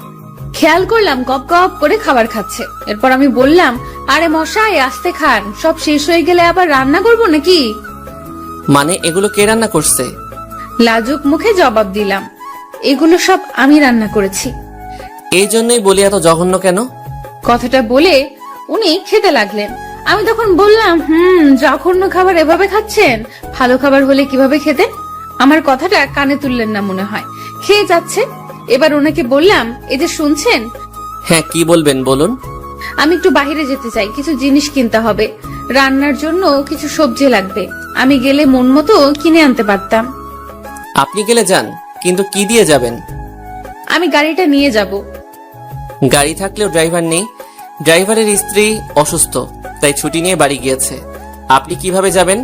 খেয়াল করলাম গপ গপ করে খাবার খাচ্ছে। এরপর আমি বললাম, আরে মশাই আস্তে খান, সব শেষ হয়ে গেলে আবার রান্না করবো নাকি? মানে এগুলো কে রান্না করছে? লাজুক মুখে জবাব দিলাম, এগুলো সব আমি রান্না করেছি। এই জন্যই বলি এত জঘন্য কেন। কথাটা বলে উনি খেতে লাগলেন। আমি তখন বললাম, জঘন্য খাবার এভাবে খাচ্ছেন? ভালো খাবার হলে কিভাবে খেতেন? আমার কথাটা কানে তুললেন না মনে হয়, খেয়ে যাচ্ছে। এবার ওনাকে বললাম, এই যে শুনছেন? হ্যাঁ কি বলবেন বলুন। আমি একটু বাইরে যেতে চাই, কিছু জিনিস কিনতে হবে। রান্নার জন্য কিছু সবজি লাগবে। আমি গেলে মন মতো কিনে আনতে পারতাম। আপনি গেলে যান, কিন্তু কি দিয়ে যাবেন? আমি গাড়িটা নিয়ে যাব। গাড়ি থাকলেও ড্রাইভার নেই। ড্রাইভারের স্ত্রী অসুস্থ, তাই ছুটি নিয়ে বাড়ি গিয়েছে। আপনি কিভাবে যাবেন?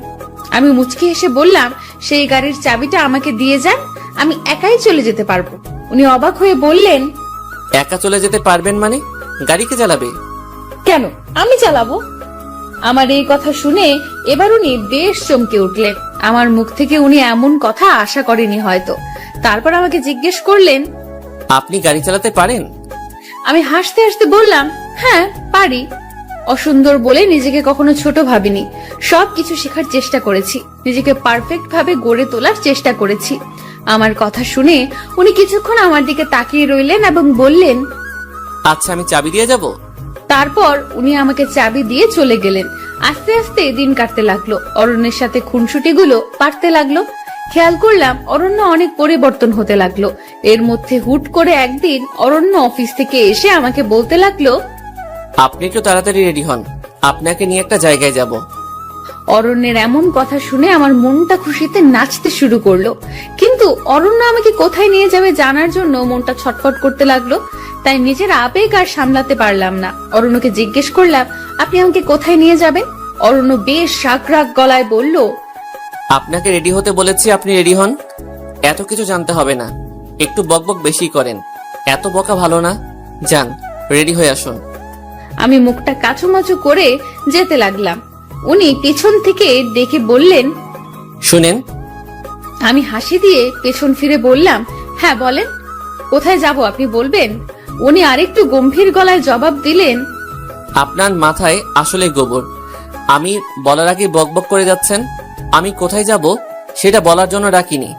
আমি মুচকি হেসে বললাম, সেই গাড়ির চাবিটা আমাকে দিয়ে যান, আমি একাই চলে যেতে পারবো। উনি অবাক হয়ে বললেন, একা চলে যেতে পারবেন মানে? গাড়ি কে চালাবে? কেন আমি চালাবো? আমার এই কথা শুনে এবার উনি বেশ চমকে উঠলেন। আমার মুখ থেকে উনি এমন কথা আশা করেনি হয়তো। তারপর আমাকে জিজ্ঞেস করলেন, আপনি গাড়ি চালাতে পারেন? আমি হাসতে হাসতে বললাম, হ্যাঁ পারি। অসুন্দর বলে নিজেকে কখনো ছোট ভাবিনি। সবকিছু শেখার চেষ্টা করেছি, নিজেকে পারফেক্ট ভাবে গড়ে তোলার চেষ্টা করেছি। আমার কথা শুনে উনি কিছুক্ষণ আমার দিকে তাকিয়ে রইলেন এবং বললেন, আচ্ছা আমি চাবি দিয়ে যাব। তারপর উনি আমাকে চাবি দিয়ে চলে গেলেন। আস্তে আস্তে দিন কাটতে লাগলো, অরণ্যের সাথে খুনসুটিগুলো বাড়তে লাগলো। খেয়াল করলাম অরণ্য অনেক পরিবর্তন হতে লাগলো। এর মধ্যে হুট করে একদিন অরণ্য অফিস থেকে এসে আমাকে বলতে লাগলো, আপনি একটু তাড়াতাড়ি রেডি হন, আপনাকে নিয়ে একটা জায়গায় যাব। অরণ্যের এমন কথা শুনে আমার মনটা খুশিতে নাচতে শুরু করলো। কিন্তু অরণ্য আমাকে কোথায় নিয়ে যাবে জানার জন্য মনটা ছটফট করতে লাগলো। তাই নিজের আবেগ আর সামলাতে পারলাম না। অরণ্যকে জিজ্ঞেস করলাম, আপনি আমাকে কোথায় নিয়ে যাবেন? অরণ্য বেশ রাগ গলায় বলল, আপনাকে রেডি হতে বলেছি, আপনি রেডি হন। এত কিছু জানতে হবে না, একটু বকবক বেশি করেন, এত বকা ভালো না। যান, রেডি হয়ে আসুন। আমি মুখটা কাচুমাচু করে যেতে লাগলাম। উনি পিছন থেকে ডেকে বললেন, শুনেন। আমি হাসি দিয়ে পেছন ফিরে বললাম, হ্যাঁ বলেন, কোথায় যাব আপনি বলবেন? উনি আরেকটু গম্ভীর গলায় জবাব দিলেন, আপনার মাথায় আসলে গোবর। আমি বলার আগে বকবক করে যাচ্ছেন। আমি কোথায় যাব সেটা বলার জন্য ডাকিনি।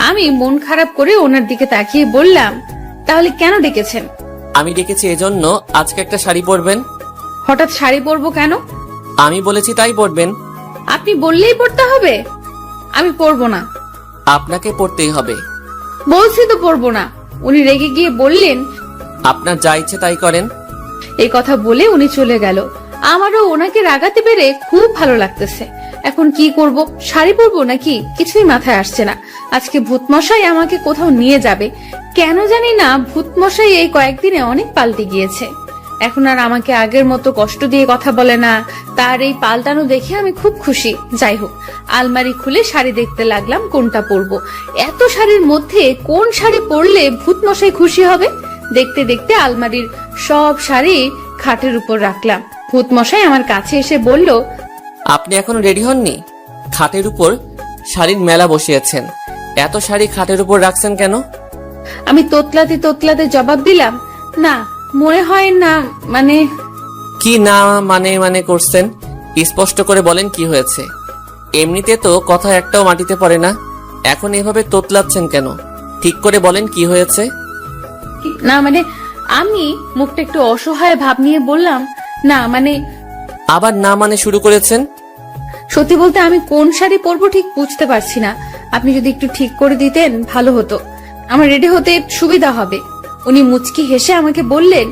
আমি মন খারাপ করে ওনার দিকে তাকিয়ে বললাম, তাহলে কেন ডেকেছেন? আমি ডেকেছি এজন্য আজকে একটা শাড়ি পরবেন। হঠাৎ শাড়ি পরবো কেন? আমি বলেছি তাই পরবেন। আপনি বললেই পরতে হবে? আমি পরবো না। আপনাকে পরতেই হবে। বলছি তো পরবো না। উনি রেগে গিয়ে বললেন, আপনার যা ইচ্ছে তাই করেন। এই কথা বলে উনি চলে গেল। আমারও ওনাকে রাগাতে পেরে খুব ভালো লাগতেছে। এখন কি করব? শাড়ি পরবো নাকি কিছুই মাথায় আসছে না। আজকে ভূতমশাই আমাকে কোথাও নিয়ে যাবে। কেন জানি না, ভূতমশাই এই কয়েকদিনে অনেক পাল্টে গিয়েছে। এখন আর আমাকে আগের মতো কষ্ট দিয়ে কথা বলে না। তার এই পাল্টানো দেখে আমি খুব খুশি। যাই হোক, আলমারি খুলে শাড়ি দেখতে লাগলাম কোনটা পরবো। এত শাড়ির মধ্যে কোন শাড়ি পরলে ভূতমশাই খুশি হবে? দেখতে দেখতে আলমারির সব শাড়ি খাটের উপর রাখলাম। ভূতমশাই আমার কাছে এসে বলল, আপনি এখনো রেডি হননি? খাটের উপর শাড়ির মেলা বসিয়েছেন, এত শাড়ি খাটের উপর রাখছেন কেন? আমি তোতলাতে জবাব দিলাম, না মনে হয় না, মানে। কি না মানে করছেন? স্পষ্ট করে বলেন কি হয়েছে। এমনিতে তো কথা একটাও মাটিতে পড়ে না, এখন এভাবে তোতলাচ্ছেন কেন? ঠিক করে বলেন কি হয়েছে। না মানে, আমি মুখটা একটু অসহায় ভাব নিয়ে বললাম, না মানে। আবার না মানে শুরু করেছেন। সত্যি বলতে আমি কোন শাড়ি পরবো ঠিক বুঝতে পারছি না। আপনি যদি একটু ঠিক করে দিতেন ভালো হতো, আমার রেডি হতে সুবিধা হবে। উনি মুচকি হেসে আমাকে বললেন,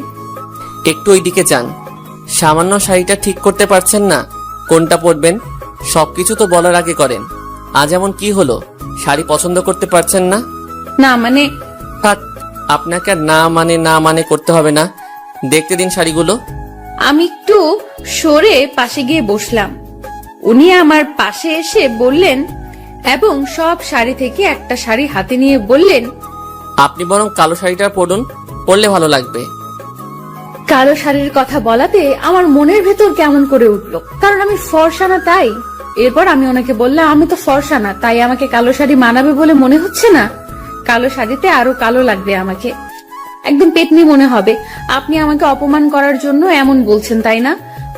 একটু ওই দিকে যান। সামান্য শাড়িটা ঠিক করতে পারছেন না কোনটা পরবেন? সবকিছু তো বলার আগে করেন। আজ এমন কি হলো, শাড়ি পছন্দ করতে পারছেন না? না মানে। থাক, আপনাকে আর না মানে করতে হবে না। দেখতে দিন শাড়িগুলো। আমি একটু সরে পাশে গিয়ে বসলাম। উনি আমার পাশে এসে বললেন, এবং সব শাড়ি থেকে একটা শাড়ি হাতে নিয়ে বললেন, আপনি বরং কালো শাড়িটা পরুন, পরলে ভালো লাগবে। কালো শাড়ির কথা বলাতে আমার মনের ভেতর কেমন করে উঠলো, কারণ আমি ফর্সা না তাই। এরপর আমি ওনাকে বললাম, আমি তো ফর্সা না, তাই আমাকে কালো শাড়ি মানাবে বলে মনে হচ্ছে না। কালো শাড়িতে আরো কালো লাগবে আমাকে, একদম পেতনি মনে হবে। আপনি আমাকে অপমান করার জন্য এমন বলছেন তাই না?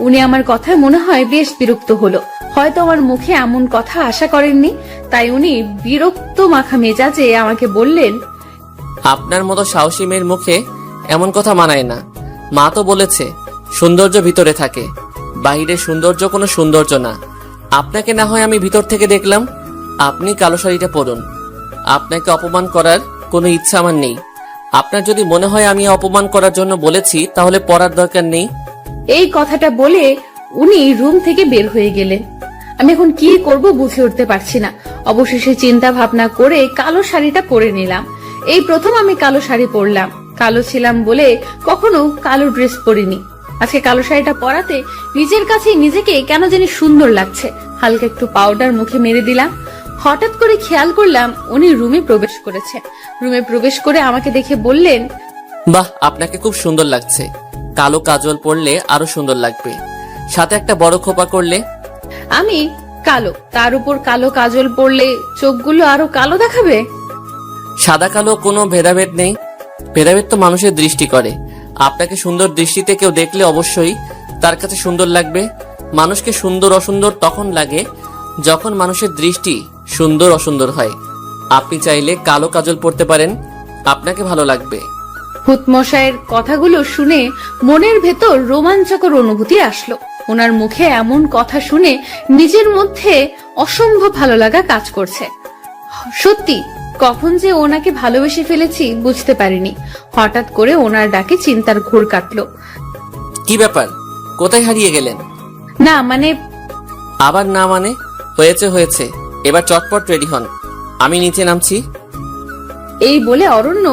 উনি আমার কথায় মনে হয় বেশ বিরক্ত হলো। হয়তো আমার মুখে এমন কথা আশা করেননি, তাই উনি বিরক্ত মাখা মেজাজে আমাকে বললেন, আপনার মতো সাহসী মেয়ের মুখে এমন কথা মানায় না। মা তো বলেছে সৌন্দর্য ভিতরে থাকে, বাহিরের সৌন্দর্য কোনো সৌন্দর্য না। আপনাকে না হয় আমি ভিতর থেকে দেখলাম। আপনি কালো শাড়িটা পরুন। আপনাকে অপমান করার কোনো ইচ্ছা আমার নেই। আপনার যদি মনে হয় আমি অপমান করার জন্য বলেছি, তাহলে পরার দরকার নেই। এই কথাটা বলে উনি রুম থেকে বের হয়ে গেলেন। আমি এখন কি করব বুঝে উঠতে পারছি না। অবশেষে চিন্তা ভাবনা করে কালো শাড়িটা পরে নিলাম। এই প্রথম আমি কালো শাড়ি পরলাম। কালো ছিলাম বলে কখনো কালো ড্রেস পরিনি। আজকে কালো শাড়িটা পরাতে নিজের কাছে নিজেকে কেন জানি সুন্দর লাগছে। হালকা একটু পাউডার মুখে মেরে দিলাম। হঠাৎ করে খেয়াল করলাম উনি রুমে প্রবেশ করেছে। রুমে প্রবেশ করে আমাকে দেখে বললেন, বাহ, আপনাকে খুব সুন্দর লাগছে। কালো কাজল পরলে আরো সুন্দর লাগবে, সাথে একটা বড় খোপা করলে। আমি কালো, তার উপর কালো কাজল পরলে চোখগুলো আরো কালো দেখাবে। সাদা কালো কোনো ভেদাভেদ নেই, ভেদাভেদ তো মানুষের দৃষ্টি করে। আপনাকে সুন্দর দৃষ্টিতে কেউ দেখলে অবশ্যই তার কাছে সুন্দর লাগবে। মানুষকে সুন্দর অসুন্দর তখন লাগে যখন মানুষের দৃষ্টি সুন্দর অসুন্দর হয়। আপনি চাইলে কালো কাজল পরতে পারেন, আপনাকে ভালো লাগবে। ভূতমশাইয়ের কথাগুলো শুনে মনের ভেতর রোমাঞ্চকর অনুভূতি আসলো। ওনার মুখে এমন কথা শুনে নিজের মধ্যে অসম্ভব ভালো লাগা কাজ করছে। সত্যি কখন যে ওনাকে ভালোবেসে ফেলেছি বুঝতে পারিনি। হঠাৎ করে ওনার ডাকে চিন্তার ঘোর কাটলো। কি ব্যাপার, কোথায় হারিয়ে গেলেন? না মানে আবার না মানে? হয়েছে হয়েছে, এবার চটপট রেডি হন, আমি নিচে নামছি। এই বলে অরণ্য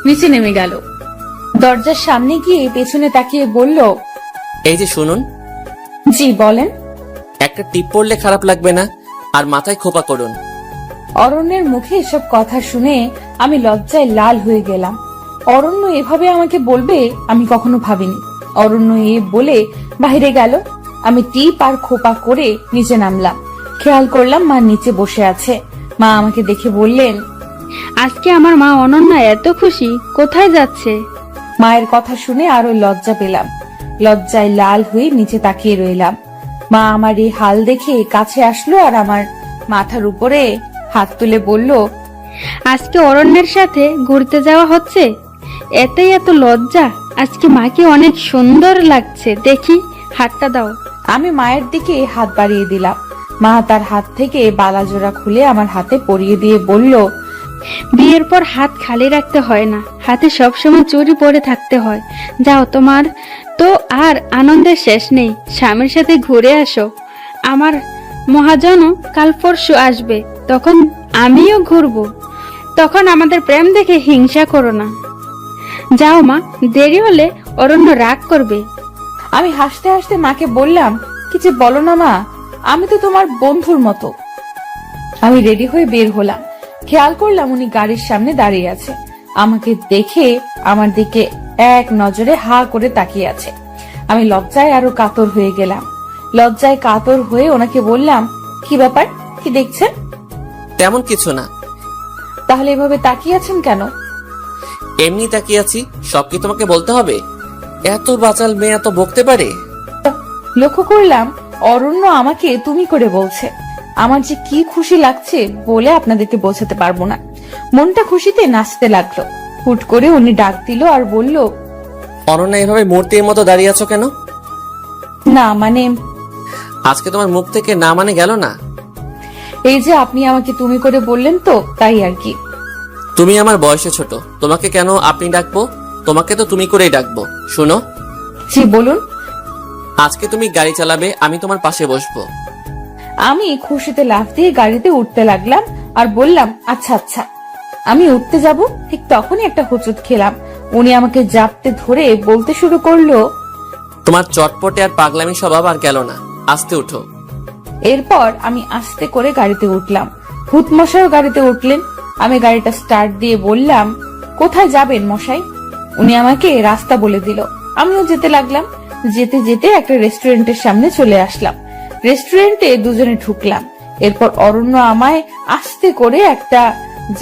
নিচে নেমে গেল। দরজার সামনে গিয়ে পেছনে তাকিয়ে বলল, এই যে শুনুন। জি বলেন। একটা টিপ পড়লে খারাপ লাগবে না, আর মাথায় খোপা করুন। অরণ্যের মুখে এসব কথা শুনে আমি লজ্জায় লাল হয়ে গেলাম। অরণ্য এভাবে আমাকে বলবে আমি কখনো ভাবিনি। অরণ্য এ বলে বাইরে গেল। আমি টিপ আর খোপা করে নিচে নামলাম। খেয়াল করলাম মা নিচে বসে আছে। মা আমাকে দেখে বললেন, আজকে আমার মা অনন্যা এত খুশি, কোথায় যাচ্ছে? মায়ের কথা শুনে আরো লজ্জা পেলাম। লজ্জায় লাল হয়ে নিচে তাকিয়ে রইলাম। মা আমার এই হাল দেখে কাছে আসলো আর আমার মাথার উপরে হাত তুলে বলল, আজকে অরণ্যের সাথে ঘুরতে যাওয়া হচ্ছে, এতেই এত লজ্জা? আজকে মাকে অনেক সুন্দর লাগছে, দেখি হাতটা দাও। আমি মায়ের দিকে হাত বাড়িয়ে দিলাম। মা তার হাত থেকে বালাজোড়া খুলে আমার হাতে পরিয়ে দিয়ে বলল, বিয়ের পর হাত খালি রাখতে হয় না, হাতে সবসময় চুরি পরে থাকতে হয়। যাও, তোমার তো আর আনন্দের শেষ নেই, স্বামীর সাথে ঘুরে আসো। আমার মহাজন কাল পরশু আসবে, তখন আমিও ঘুরবো। তখন আমাদের প্রেম দেখে হিংসা করো না। যাও মা, দেরি হলে অরণ্য রাগ করবে। আমি হাসতে হাসতে মাকে বললাম, কিছু বলো না মা, আমি তো তোমার বন্ধুর মতো। আমি রেডি হয়ে বের হলাম। খেয়াল করলাম উনি গাড়ির সামনে দাঁড়িয়ে আছে। আমাকে দেখে আমার দিকে এক নজরে হা করে তাকিয়ে আছে। আমি লজ্জায় আরো কাতর হয়ে গেলাম। লজ্জায় কাতর হয়ে ওনাকে বললাম, কি ব্যাপার, কি দেখছেন? তেমন কিছু না। তাহলে এভাবে তাকিয়ে আছেন কেন? এমনি তাকিয়ে আছি, সব কি তোমাকে বলতে হবে? এত বাচাল মেয়ে এত বকতে পারে? লক্ষ্য করলাম অরণ্য আমাকে তুমি করে বলছে। আমার যে কি খুশি লাগছে বলে আপনাদেরকে বোঝাতে পারবো না। মনটা খুশিতে নাচতে লাগলো। হুট করে উনি ডাক দিল আর বলল, অনন্যা, এভাবে মূর্তির মতো দাঁড়িয়ে আছো কেন? না মানে আজকে তোমার মুখ থেকে না মানে গেল না। এই যে আপনি আমাকে তুমি করে বললেন তো, তাই আর কি। তুমি আমার বয়সে ছোট, তোমাকে কেন আপনি ডাকবো? তোমাকে তো তুমি করেই ডাকবো। শুনো, জি বলুন। আজকে তুমি গাড়ি চালাবে, আমি তোমার পাশে বসবো। আমি খুশিতে লাফ দিয়ে গাড়িতে উঠতে লাগলাম আর বললাম, আচ্ছা আচ্ছা। আমি উঠতে যাব, ঠিক তখনই একটা হোঁচট খেলাম। উনি আমাকে জাপটে ধরে বলতে শুরু করলো, তোমার চটপটে আর পাগলামি স্বভাব আর গেল না, আস্তে উঠো। এরপর আমি আস্তে করে গাড়িতে উঠলাম। ভূত মশাইও গাড়িতে উঠলেন। আমি গাড়িটা স্টার্ট দিয়ে বললাম, কোথায় যাবেন মশাই? উনি আমাকে রাস্তা বলে দিল। আমিও যেতে লাগলাম। যেতে যেতে একটা রেস্টুরেন্টের সামনে চলে আসলাম। রেস্টুরেন্টে দুজনে ঢুকলাম। এরপর অরণ্য আমায় আস্তে করে একটা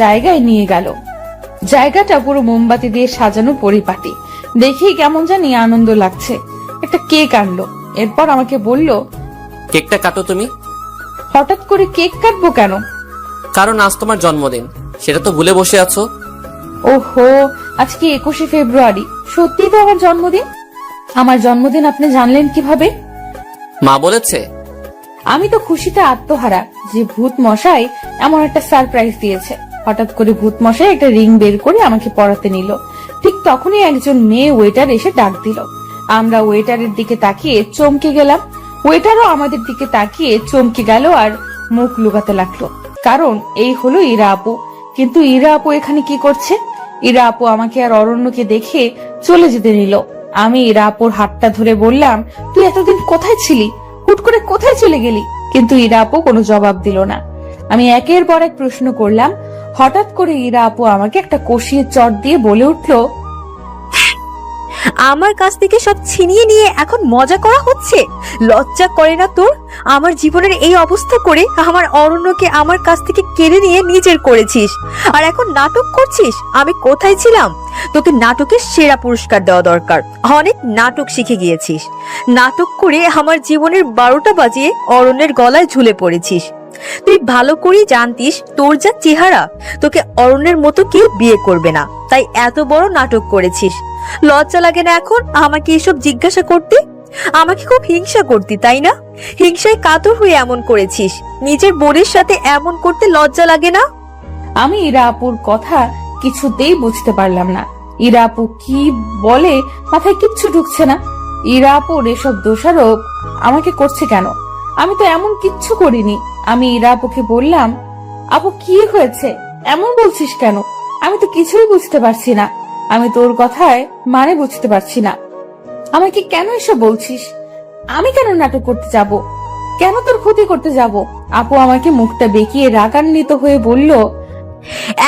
জায়গায় নিয়ে গেল। জায়গাটা পুরো মোমবাতি দিয়ে সাজানো পরিপাটি। দেখেই কেমন জানি আনন্দ লাগছে। একটা কেক আনলো। এরপর আমাকে বলল, কেকটা কাটো তুমি। হঠাৎ করে কেক কাটবো কেন? কারণ আজ তোমার জন্মদিন, সেটা তো ভুলে বসে আছো। ওহো, আজকে 21শে ফেব্রুয়ারি। সত্যি তো আমার জন্মদিন। আমার জন্মদিন আপনি জানলেন কিভাবে? মা বলেছে। আমি তো খুশিতে আত্মহারা যে ভূত মশাই এমন একটা সারপ্রাইজ দিয়েছে। হঠাৎ করে ভূত মশাই একটা রিং বের করে আমাকে পরাতে নিল। ঠিক তখনই একজন মেয়ে ওয়েটার এসে ডাক দিল। আমরা ওয়েটারের দিকে তাকিয়ে চমকে গেলাম। ওয়েটারও আমাদের দিকে তাকিয়ে চমকে গেল আর মুখ লুকাতে লাগলো। কারণ এই হলো ইরা আপু। কিন্তু ইরা আপু এখানে কি করছে? ইরা আপু আমাকে আর অরণ্যকে দেখে চলে যেতে নিল। আমি ইরা আপুর হাতটা ধরে বললাম, তুই এতদিন কোথায় ছিলি? হুট করে কোথায় চলে গেলি? কিন্তু ইরা আপু কোনো জবাব দিল না। আমি একের পর এক প্রশ্ন করলাম। হঠাৎ করে ইরা আপু আমাকে একটা কষিয়ে চট দিয়ে বলে উঠলো, আমার কাছ থেকে সব ছিনিয়ে নিয়ে এখন মজা করা হচ্ছে? লজ্জা করে না তোর? আমার জীবনের এই অবস্থা করে আমার অরণ্যকে আমার কাছ থেকে কেড়ে নিয়ে নিজের করেছিস, আর এখন নাটক করছিস। আমি কোথায় ছিলাম? তোকে নাটকের সেরা পুরস্কার দেওয়া দরকার। অনেক নাটক শিখে গিয়েছিস। নাটক করে আমার জীবনের 12টা বাজিয়ে অরণ্যের গলায় ঝুলে পড়েছিস। তুই ভালো করেই জানতিস তোর যা চেহারা, তোকে অরণ্যের মতো কেউ বিয়ে করবে না, তাই এত বড় নাটক করেছিস। লজ্জা লাগে না এখন আমাকে এসব জিজ্ঞাসা করতে? আমাকে খুব হিংসা করতি তাই না? হিংসায় কাতর হয়ে এমন করেছিস। নিজের বোনের সাথে এমন করতে লজ্জা লাগে না? আমি ইরা আপুর কথা কিছুতেই বুঝতে পারলাম না। ইরা আপু কি বলে মাথায় কিচ্ছু ঢুকছে না। ইরা আপুর এসব দোষারোপ আমাকে করছে কেন? আমি তো এমন কিচ্ছু করিনি। আমি ইরা আপুকে বললাম, আপু কি হয়েছে, এমন বলছিস কেন? আমি তো কিছুই বুঝতে পারছি না। আমি তোর কথায় মানে বুঝতে পারছি না। আমাকে কেন এসব বলছিস? আমি কেন নাটক করতে যাব? কেন তোর ক্ষতি করতে যাব? আপু আমাকে মুখটা বেঁকিয়ে রাগান্বিত হয়ে বলল,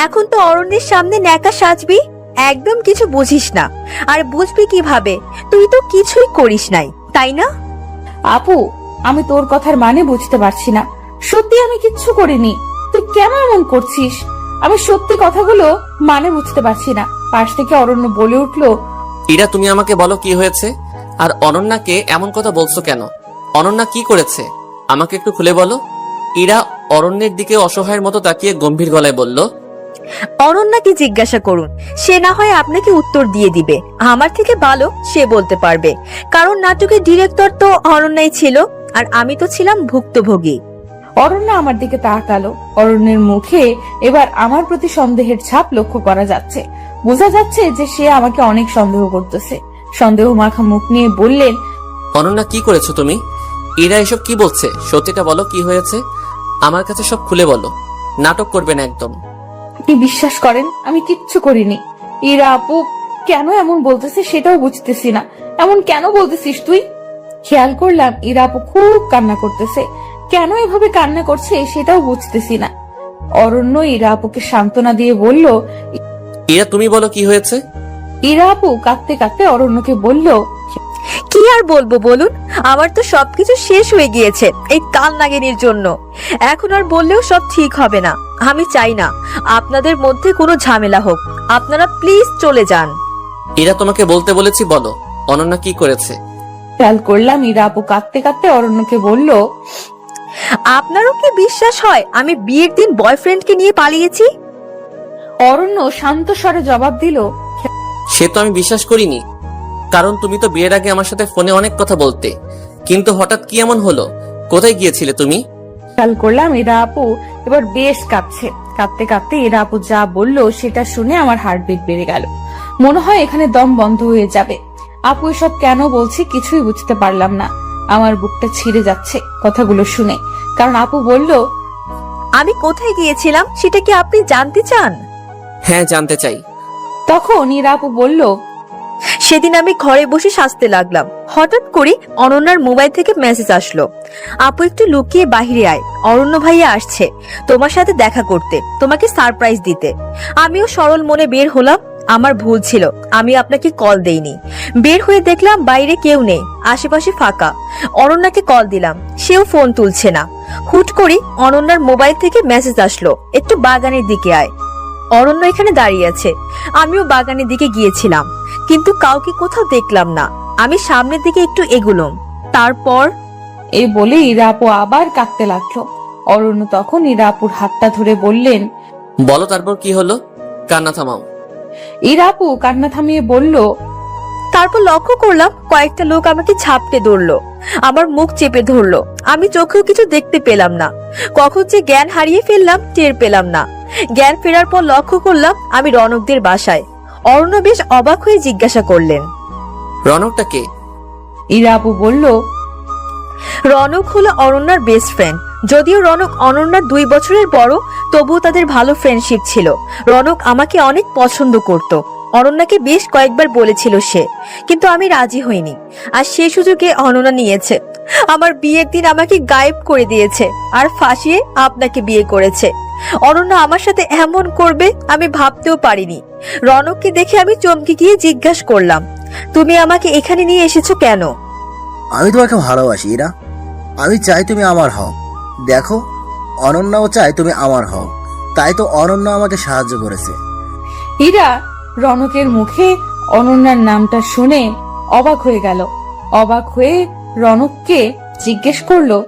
এখন তো অরণ্যের সামনে ন্যাকা সাজবি? একদম কিছু বুঝিস না। আর বুঝবি কিভাবে? তুই তো কিছুই করিস নাই, তাই না? আপু আমি তোর কথার মানে বুঝতে পারছি না। সত্যি আমি কিচ্ছু করিনি। তুই কেন এমন করছিস? আমি সত্যি কথাগুলো মানে বুঝতে পারছি না। পাশ থেকে অরণ্য বলে উঠলো, ইরা, তুমি আমাকে বলো কি হয়েছে? আর অনন্যাকে এমন কথা বলছো কেন? অনন্যা কি করেছে আমাকে একটু খুলে বলো। ইরা অরণ্যের দিকে অসহায়ের মতো তাকিয়ে গম্ভীর গলায় বলল, অরণ্যাকে জিজ্ঞাসা করুন, সে না হয় আপনাকে উত্তর দিয়ে দিবে। আমার থেকে ভালো সে বলতে পারবে, কারণ নাটকের ডিরেক্টর তো অরণ্যাই ছিল, আর আমি তো ছিলাম ভুক্তভোগী। অরণ্য আমার দিকে তাকালো। অরণ্যের মুখে এবার আমার প্রতি সন্দেহের ছাপ লক্ষ্য করা যাচ্ছে। বোঝা যাচ্ছে যে সে আমাকে অনেক সন্দেহ করতেছে। সন্দেহ মাখা মুখ নিয়ে বললেন, অনন্যা কি করেছো তুমি? ইরা এসব কি বলছে? সত্যিটা বলো, কি হয়েছে? আমার কাছে সব খুলে বলো, নাটক করবে না একদম। আপনি বিশ্বাস করেন আমি কিচ্ছু করিনি। ইরা আপু কেন এমন বলতেছে সেটাও বুঝতেছি না। এমন কেন বলতেছিস তুই? খেয়াল করলাম ইরা আপু খুব কান্না করতেছে। কেন এভাবে কান্না করছে সেটাও বুঝতেছি না। অরণ্য ইরা আপুকে সান্ত্বনা দিয়ে বলল, ইরা তুমি বলো কি হয়েছে? ইরা আপু কাঁদতে কাঁদতে অরণ্যকে বলল, কি আর বলবো বলুন, আমার তো সবকিছু শেষ হয়ে গিয়েছে এই কাল নাগিনীর জন্য। এখন আর বললেও সব ঠিক হবে না। আমি চাই না আপনাদের মধ্যে কোনো ঝামেলা হোক। আপনারা প্লিজ চলে যান। ইরা তোমাকে বলতে বলেছি, বলো অনন্যা কি করেছে? খেয়াল করলাম ইরা আপু কাঁদতে কাঁদতে অরণ্যকে বলল, আপনারও কি বিশ্বাস হয় আমি বিয়ের দিন বয়ফ্রেন্ডকে নিয়ে পালিয়েছি? অরণ্য শান্ত স্বরে জবাব দিল, সে তো আমি বিশ্বাস করিনি, কারণ তুমি তো বিয়ের আগে আমার সাথে ফোনে অনেক কথা বলতে, কিন্তু হঠাৎ কি এমন হলো? কোথায় গিয়েছিলে তুমি? খেয়াল করলাম ইরা আপু এবার বেশ কাঁদছে। কাঁদতে কাঁদতে ইরা আপু যা বলল সেটা শুনে আমার হার্টবিট বেড়ে গেল। মনে হয় এখানে দম বন্ধ হয়ে যাবে। আপু এসব কেন বলছি কিছুই বুঝতে পারলাম না। আমার বুকটা ছিঁড়ে যাচ্ছে কথাগুলো শুনে। কারণ আপু বলল, আমি কোথায় গিয়েছিলাম সেটা কি আপনি জানতে চান? হ্যাঁ, জানতে চাই। তখন ইরা আপু বলল, সেদিন আমি ঘরে বসে সাজতে লাগলাম। হঠাৎ করে অনন্যার মোবাইল থেকে মেসেজ আসলো, আপু একটু লুকিয়ে বাহিরে আয়, অরণ্য ভাইয়া আসছে তোমার সাথে দেখা করতে, তোমাকে সারপ্রাইজ দিতে। আমিও সরল মনে বের হলাম। আমার ভুল ছিল, আমি আপনাকে কল দেইনি। বের হয়ে দেখলাম বাইরে কেউ নেই, আশেপাশে ফাঁকা। অরণ্যাকে কল দিলাম, সেও ফোন তুলছে না। হুট করে অনন্যার মোবাইল থেকে মেসেজ আসলো, একটু বাগানের দিকে আয়। অরণ্য এখানে দাঁড়িয়ে আছে। আমিও বাগানের দিকে গিয়েছিলাম, কিন্তু কাউকে কোথাও দেখলাম না। আমি সামনের দিকে একটু এগুলাম, তারপর এই বলে ইরা আপু আবার কাঁদতে লাগলো। অরণ্য তখন ইরা আপুর হাতটা ধরে বললেন, বলো তারপর কি হলো? কান্না থামাও। ইরা আপু কান্না থামিয়ে বলল, তারপর লক্ষ্য করলাম কয়েকটা লোক আমাকে ঝাপটে ধরলো, আমার মুখ চেপে ধরলো। আমি চোখেও কিছু দেখতে পেলাম না। কখন যে জ্ঞান হারিয়ে ফেললাম টের পেলাম না। জ্ঞান ফেরার পর লক্ষ্য করলাম আমি রনকদের বাসায়। অরণ্য বেশ অবাক হয়ে জিজ্ঞাসা করলেন, রনকটা কে? ইরা আপু বলল, রনক হলো অরণ্যার বেস্ট ফ্রেন্ড। যদিও রনক অনন্যার 2 বছরের বড়, তবুও তাদের ভালো ফ্রেন্ডশিপ ছিল। রনক আমাকে অনেক পছন্দ করত। অনন্যাকে বেশ কয়েকবার বলেছিল সে, কিন্তু আমি রাজি হইনি। আর সে সুযোগে অনন্যা নিয়েছে। আমার বিয়ের দিন আমাকে গায়েব করে দিয়েছে, আর ফাঁসিয়ে আপনাকে বিয়ে করেছে। অনন্যা আমার সাথে এমন করবে আমি ভাবতেও পারিনি। রনককে দেখে আমি চমকে গিয়ে জিজ্ঞাসা করলাম, তুমি আমাকে এখানে নিয়ে এসেছো কেন? আমি তোমাকে ভালোবাসি ইরা। আমি চাই তুমি আমার হও। দেখো, অনন্যাও চাই তুমি আমার হও। তাই তো অনন্যা আমাকে সাহায্য করেছে। ইরা রনকের মুখে অনন্যার নামটা শুনে অবাক হয়ে গেল। অবাক হয়ে রনককে জিজ্ঞেস করলো,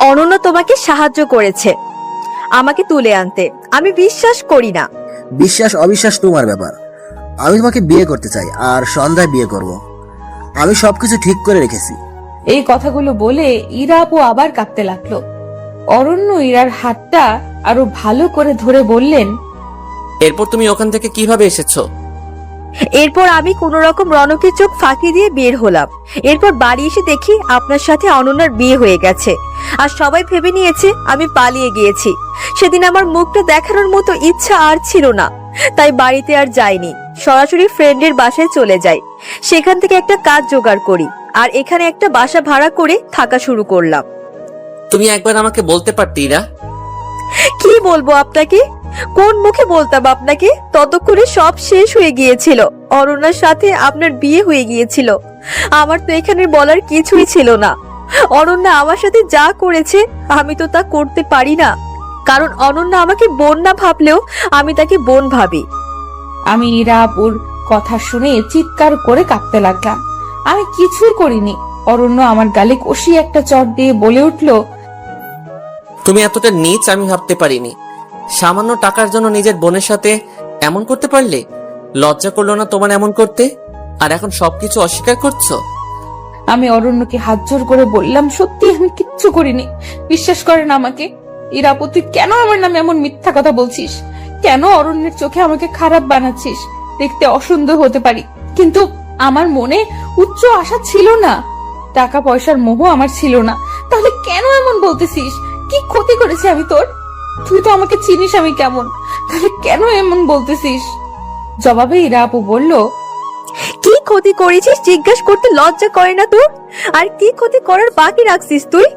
অনন্য তোমাকে সাহায্য করেছে আমাকে তুলে আনতে। আমি বিশ্বাস করি না। বিশ্বাস অবিশ্বাস তোমার ব্যাপার। আমি তোমাকে বিয়ে করতে চাই, আর সন্ধ্যায় বিয়ে করব। আমি সবকিছু ঠিক করে রেখেছি। এই কথাগুলো বলে ইরা আপু আবার কাঁপতে লাগলো। অরণ্য ইরার হাতটা আরো ভালো করে ধরে বললেন, এরপর তুমি ওখান থেকে কিভাবে এসেছো? এরপর আমি কোন রকম রনকের চোখ ফাঁকি দিয়ে বের হলাম। এরপর বাড়ি এসে দেখি আপনার সাথে অনন্যার বিয়ে হয়ে গেছে, আর সবাই ভেবে নিয়েছে আমি পালিয়ে গিয়েছি। সেদিন আমার মুখটা দেখানোর মতো ইচ্ছা আর ছিল না, তাই বাড়িতে আর যাইনি। সরাসরি ফ্রেন্ডের বাসায় চলে যাই। সেখান থেকে একটা কাজ জোগাড় করি, আর এখানে একটা বাসা ভাড়া করে থাকা শুরু করলাম। তুমি একবার আমাকে বলতে পারতে ইরা। কি বলবো আপনাকে? কোন মুখে বলতাম আপনাকে? ততক্ষণে সব শেষ হয়ে গিয়েছিল। অরণ্যার সাথে আপনার বিয়ে হয়ে গিয়েছিল। আমার তো এখানে বলার কিছুই ছিল না। অনন্যা আমার সাথে যা করেছে আমি তো তা করতে পারি না, কারণ অনন্যা আমাকে বোন না ভাবলেও আমি তাকে বোন ভাবি। আমি ইরা আপুর কথা শুনে চিৎকার করে কাঁদতে লাগলাম। আমি কিছুই করিনি। অরণ্য আমার গালে কষিয়ে একটা চট দিয়ে বলে উঠলো, তুমি এতটা নীচ আমি ভাবতে পারিনি। সামান্য টাকার জন্য নিজের বোনের সাথে এমন করতে পারলে? লজ্জা করলো না তোমার এমন করতে? আর এখন সবকিছু অস্বীকার করছো? আমি অরণ্যকে হাত জোর করে বললাম, সত্যি আমি কিচ্ছু করিনি, বিশ্বাস করেন আমাকে। ইরা আপু, তুই কেন আমার নামে এমন মিথ্যা কথা বলছিস? কেন অরণ্যের চোখে আমাকে খারাপ বানাচ্ছিস? দেখতে অসুন্দর হতে পারি, কিন্তু আমার মনে উচ্চ আশা ছিল না, টাকা পয়সার মোহ আমার ছিল না। তাহলে কেন এমন বলতেছিস? কি ক্ষতি করেছি আমি তোর? তুই তো আমাকে চিনিস আমি কেমন, তাহলে কেন এমন বলতেছিস? জবাবে ইরা আপু বলল, কি ক্ষতি করেছিস জিজ্ঞাসা করতে লজ্জা করে না তোর? আর কি ক্ষতি করার বাকি রাখছিস তুই?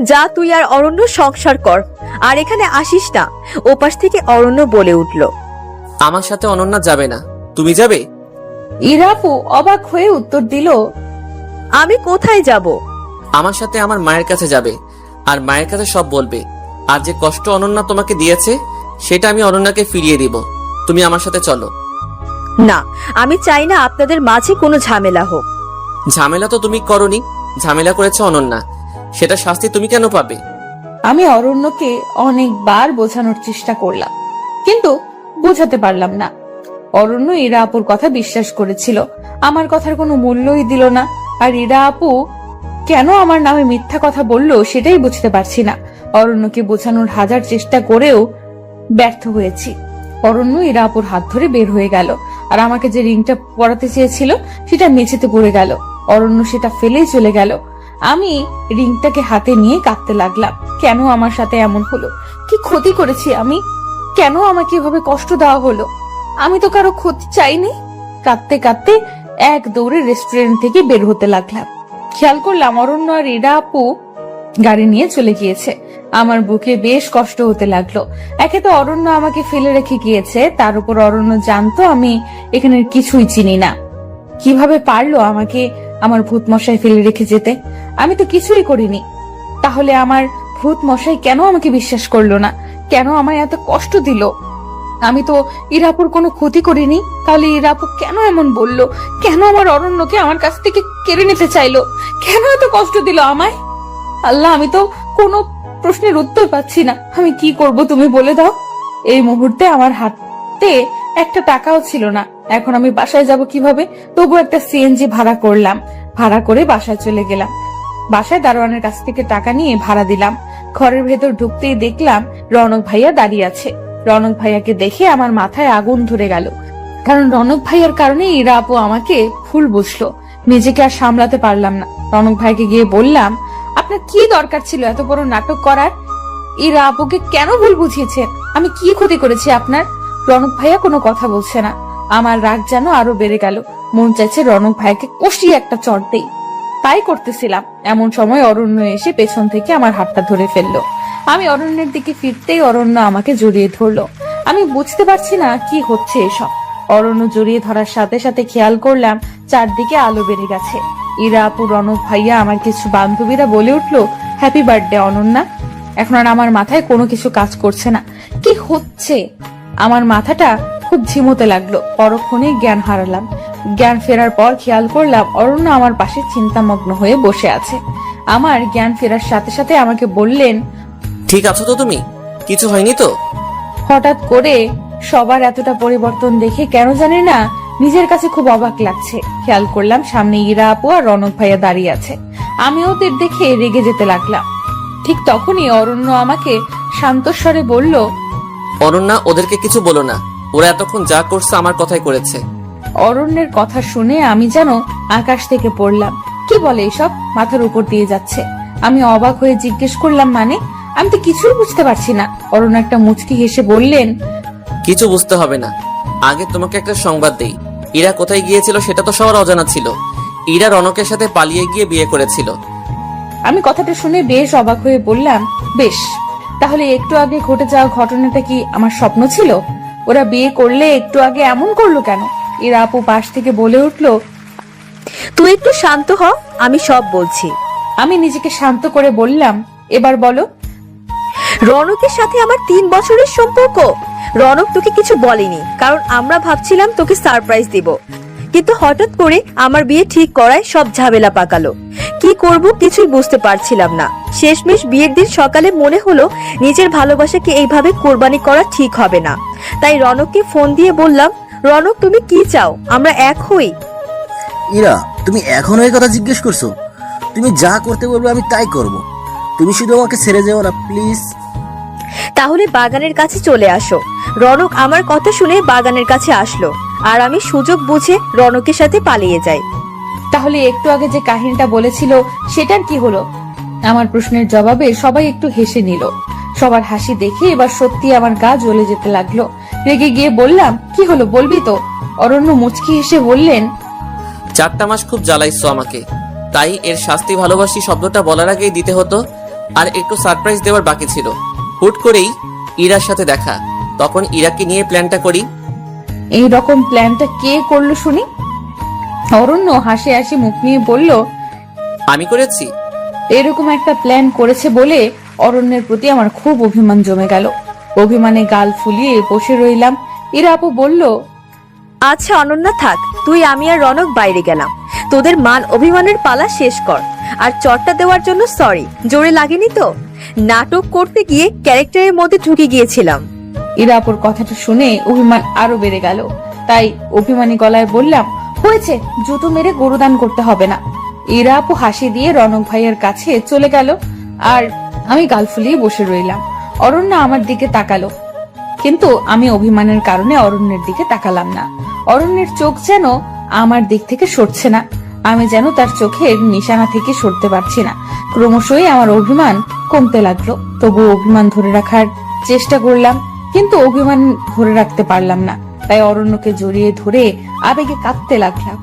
যা, তুই আর অরণ্য সংসার কর, আর এখানে আসিস না। ওপাশ থেকে অরণ্য বলে উঠল, আমার সাথে অনন্যা যাবে না, তুমি যাবে? ইরা আপু অবাক হয়ে উত্তর দিল, আমি কোথায় যাব? আমার সাথে আমার মায়ের কাছে যাবে, আর মায়ের কাছে সব বলবে। আর যে কষ্ট অনন্যা তোমাকে দিয়েছে সেটা আমি অনন্যাকে ফিরিয়ে দিব। তুমি আমার সাথে চলো। না, আমি চাই না আপনাদের মাঝে কোনো ঝামেলা হোক। ঝামেলা তো তুমি করনি, ঝামেলা করেছে অনন্যা। সেটা শাস্তি তুমি কেন পাবে? আমি অরণ্যকে অনেকবার বোঝানোর চেষ্টা করলাম, কিন্তু বোঝাতে পারলাম না। অরণ্য ইরা আপুর কথা বিশ্বাস করেছিল, আমার কথার কোনো মূল্যই দিল না। আর ইরা আপু কেন আমার নামে মিথ্যা কথা বললো সেটাই বুঝতে পারছি না। অরণ্যকে বোঝানোর হাজার চেষ্টা করেও ব্যর্থ হয়েছি। অরণ্য ইরা আপুর হাত ধরে বের হয়ে গেল, আর আমাকে যে রিংটা পরাতে চেয়েছিল সেটা মেঝেতে পড়ে গেল। অরণ্য সেটা ফেলেই চলে গেল। আমি রিংটাকে হাতে নিয়ে কাঁদতে লাগলাম। কেন আমার সাথে এমন হলো? কি ক্ষতি করেছি আমি? কেন আমাকে এভাবে কষ্ট দেওয়া হলো? আমি তো কারো ক্ষতি চাইনি। কাঁদতে কাঁদতে এক দৌড়ে রেস্টুরেন্ট থেকে বের হতে লাগলাম। খেয়াল করলাম অরণ্য আর ইরা আপু গাড়ি নিয়ে চলে গিয়েছে। আমার বুকে বেশ কষ্ট হতে লাগলো। একে তো অরণ্য আমাকে ফেলে রেখে গিয়েছে, তার উপর অরণ্য জানতো আমি এখানে কিছুই চিনি না। কিভাবে পারলো আমাকে আমার ভূত মশাই ফেলে রেখে যেতে? আমি তো কিছুই করিনি। তাহলে আমার ভূত মশাই কেন আমাকে বিশ্বাস করলো না? কেন আমায় এত কষ্ট দিল? আমি তো ইরাপুর কোনো ক্ষতি করিনি, তাহলে ইরাপু কেন এমন বললো? কেন আমার অরণ্যকে আমার কাছ থেকে কেড়ে নিতে চাইলো? কেন এত কষ্ট দিল আমায়? আল্লাহ, আমি তো কোনো প্রশ্নের উত্তর পাচ্ছি না। আমি কি করব তুমি বলে দাও। এই মুহূর্তে আমার হাতে একটা টাকাও ছিল না। এখন আমি বাসায় যাব কিভাবে? তবু একটা সিএনজি ভাড়া করলাম, ভাড়া করে বাসায় চলে গেলাম। বাসায় দারোয়ানের কাছ থেকে টাকা নিয়ে ভাড়া দিলাম। ঘরের ভেতর ঢুকতেই দেখলাম রনক ভাইয়া দাঁড়িয়ে আছে। রনক ভাইয়াকে দেখে আমার মাথায় আগুন ধরে গেল, কারণ রনক ভাইয়ার কারণে ইরা আপু আমাকে ভুল বুঝলো। নিজেকে আর সামলাতে পারলাম না। রনক ভাইকে গিয়ে বললাম, আপনার কি দরকার ছিল এত বড় নাটক করার? ইরা আপুকে কেন ভুল বুঝিয়েছেন? আমি কি ক্ষতি করেছি আপনার? রনক ভাইয়া কোনো কথা বলছে না। আমার রাগ যেন আরো বেড়ে গেল। মন চাইছে রনক ভাইকে কষিয়ে একটা চট দেই। তাই করতেছিলাম, এমন সময় অরণ্য এসে পেছন থেকে আমার হাতটা ধরে ফেললো। আমি অরণ্যের দিকে ফিরতেই অরণ্য আমাকে জড়িয়ে ধরলো। আমি বুঝতে পারছি না কি হচ্ছে এসব। অরণ্য জড়িয়ে ধরার সাথে সাথে খেয়াল করলাম চারদিকে আলো বেড়ে গেছে। ইরা আপু, রনক ভাইয়া, আমার কিছু বান্ধবীরা বলে উঠলো, হ্যাপি বার্থডে অনন্যা। এখন আর আমার মাথায় কোনো কিছু কাজ করছে না। কি হচ্ছে? আমার মাথাটা খুব ঝিমোতে লাগলো। পরক্ষণে জ্ঞান হারালাম। জ্ঞান ফেরার পর খেয়াল করলাম অরণ্য আমার পাশে চিন্তামগ্ন হয়ে বসে আছে। আমার জ্ঞান ফেরার সাথে সাথে আমাকে বললেন, ঠিক আছো তো তুমি? কিছু হয়নি তো? হঠাৎ করে সবার এতটা পরিবর্তন দেখে কেন জানি না নিজের কাছে খুব অবাক লাগছে। খেয়াল করলাম সামনে ইরা আপু আর রনক ভাইয়া দাঁড়িয়ে আছে। আমি ওদের দেখে রেগে যেতে লাগলাম। ঠিক তখনই অরণ্য আমাকে শান্ত স্বরে বলল, অনন্যা, ওদেরকে কিছু বলো না। ওরা এতক্ষণ যা করছে আমার কথাই করেছে। অরণ্যের কথা শুনে আমি যেন আকাশ থেকে পড়লাম। কি বলে এসব? মাথার উপর দিয়ে যাচ্ছে। আমি অবাক হয়ে জিজ্ঞেস করলাম, মানে? আমি তো কিছুই বুঝতে পারছি না। অরণ্য একটা মুচকি হেসে বললেন, কিছু বুঝতে হবে না। আগে তোমাকে একটা সংবাদ দেই। ইরা কোথায় গিয়েছিল সেটা তো সবার অজানা ছিল। ইরা রনকের সাথে পালিয়ে গিয়ে বিয়ে করেছিল। আমি কথাটা শুনে বেশ অবাক হয়ে বললাম, বেশ, তাহলে একটু আগে ঘটে যাওয়া ঘটনাটা কি আমার স্বপ্ন ছিল? ওরা বিয়ে করলে একটু আগে এমন করলো কেন? এরা আপু পাশ থেকে বলে উঠলো, তুই একটু শান্ত হ, আমি সব বলছি। আমি নিজেকে শান্ত করে বললাম, এবার বলো। রনকের সাথে আমার 3 বছরের সম্পর্ক। রনক তোকে কিছু বলেনি, কারণ আমরা ভাবছিলাম তোকে সারপ্রাইজ দিব, কিন্তু হঠাৎ করে আমার বিয়ে ঠিক করায় সব ঝামেলা পাকালো। কি করব কিছুই বুঝতে পারছিলাম না। শেষমেশ বিয়ের দিন সকালে মনে হলো নিজের ভালোবাসাকে এইভাবে কোরবানি করা ঠিক হবে না। তাই রনককে ফোন দিয়ে বললাম, রনক তুমি কি চাও, আমরা এক হই। ইরা, তুমি এখনো এই কথা জিজ্ঞেস করছো? তুমি যা করতে বলবে আমি তাই করব। তুমি শুধু আমাকে ছেড়ে যেও না প্লিজ। তাহলে বাগানের কাছে চলে আসো। রনক আমার কথা শুনে বাগানের কাছে আসলো, আর আমি সুযোগ বুঝে রনকের সাথে পালিয়ে যাই। তাহলে একটু আগে যে কাহিনীটা বলেছিল সেটার কি হলো? আমার প্রশ্নের জবাবে সবাই একটু হেসে নিল। সবার হাসি দেখে এবার সত্যি আমার গা জ্বলে যেতে লাগলো। রেগে গিয়ে বললাম, কি হলো বলবি তো? অরণ্য মুচকি হেসে বললেন, 4টা মাস খুব জ্বালাইছো আমাকে, তাই এর শাস্তি ভালোবাসি শব্দটা বলার আগেই দিতে হতো। আর একটু সারপ্রাইজ দেওয়ার বাকি ছিল। হুট করেই ইরার সাথে দেখা, তখন ইরাকে নিয়ে প্ল্যানটা করি। এই রকম প্ল্যানটা কে করলো শুনি? অরণ্য হাসি হাসি মুখ নিয়ে বলল, আমি করেছি। এরকম একটা প্ল্যান করেছে বলে অরণ্যের প্রতি আমার খুব অভিমান জমে গেল। অভিমানে গাল ফুলিয়ে বসে রইলাম। ইরা আপু বলল, আচ্ছা অনন্যা থাক, তুই আমি আর রনক বাইরে গেলাম। তোদের মান অভিমানের পালা শেষ কর। আর চটটা দেওয়ার জন্য সরি, জোরে লাগেনি তো। নাটক করতে গিয়ে ক্যারেক্টারের মধ্যে ঢুকে গিয়েছিলাম। ইরা আপুর কথাটা শুনে অভিমান আরো বেড়ে গেল। তাই অভিমানী গলায় বললাম, হয়েছে, জুতো মেরে গরুদান করতে হবে না। ইরা আপু হাসি দিয়ে রনক ভাইয়ের কাছে চলে গেল, আর আমি গাল ফুলিয়ে বসে রইলাম। অরণ্য আমার দিকে তাকালো, কিন্তু আমি অভিমানের কারণে অরণ্যের দিকে তাকালাম না। অরণ্যের চোখ যেন আমার দিক থেকে সরছে না, আমি যেন তার চোখের নিশানা থেকে সরতে পারছি না। ক্রমশই আমার অভিমান কমতে লাগলো। তবু অভিমান ধরে রাখার চেষ্টা করলাম, কিন্তু অভিমান ধরে রাখতে পারলাম না। তাই অরণ্যকে জড়িয়ে ধরে আবেগে কাঁদতে লাগলাম।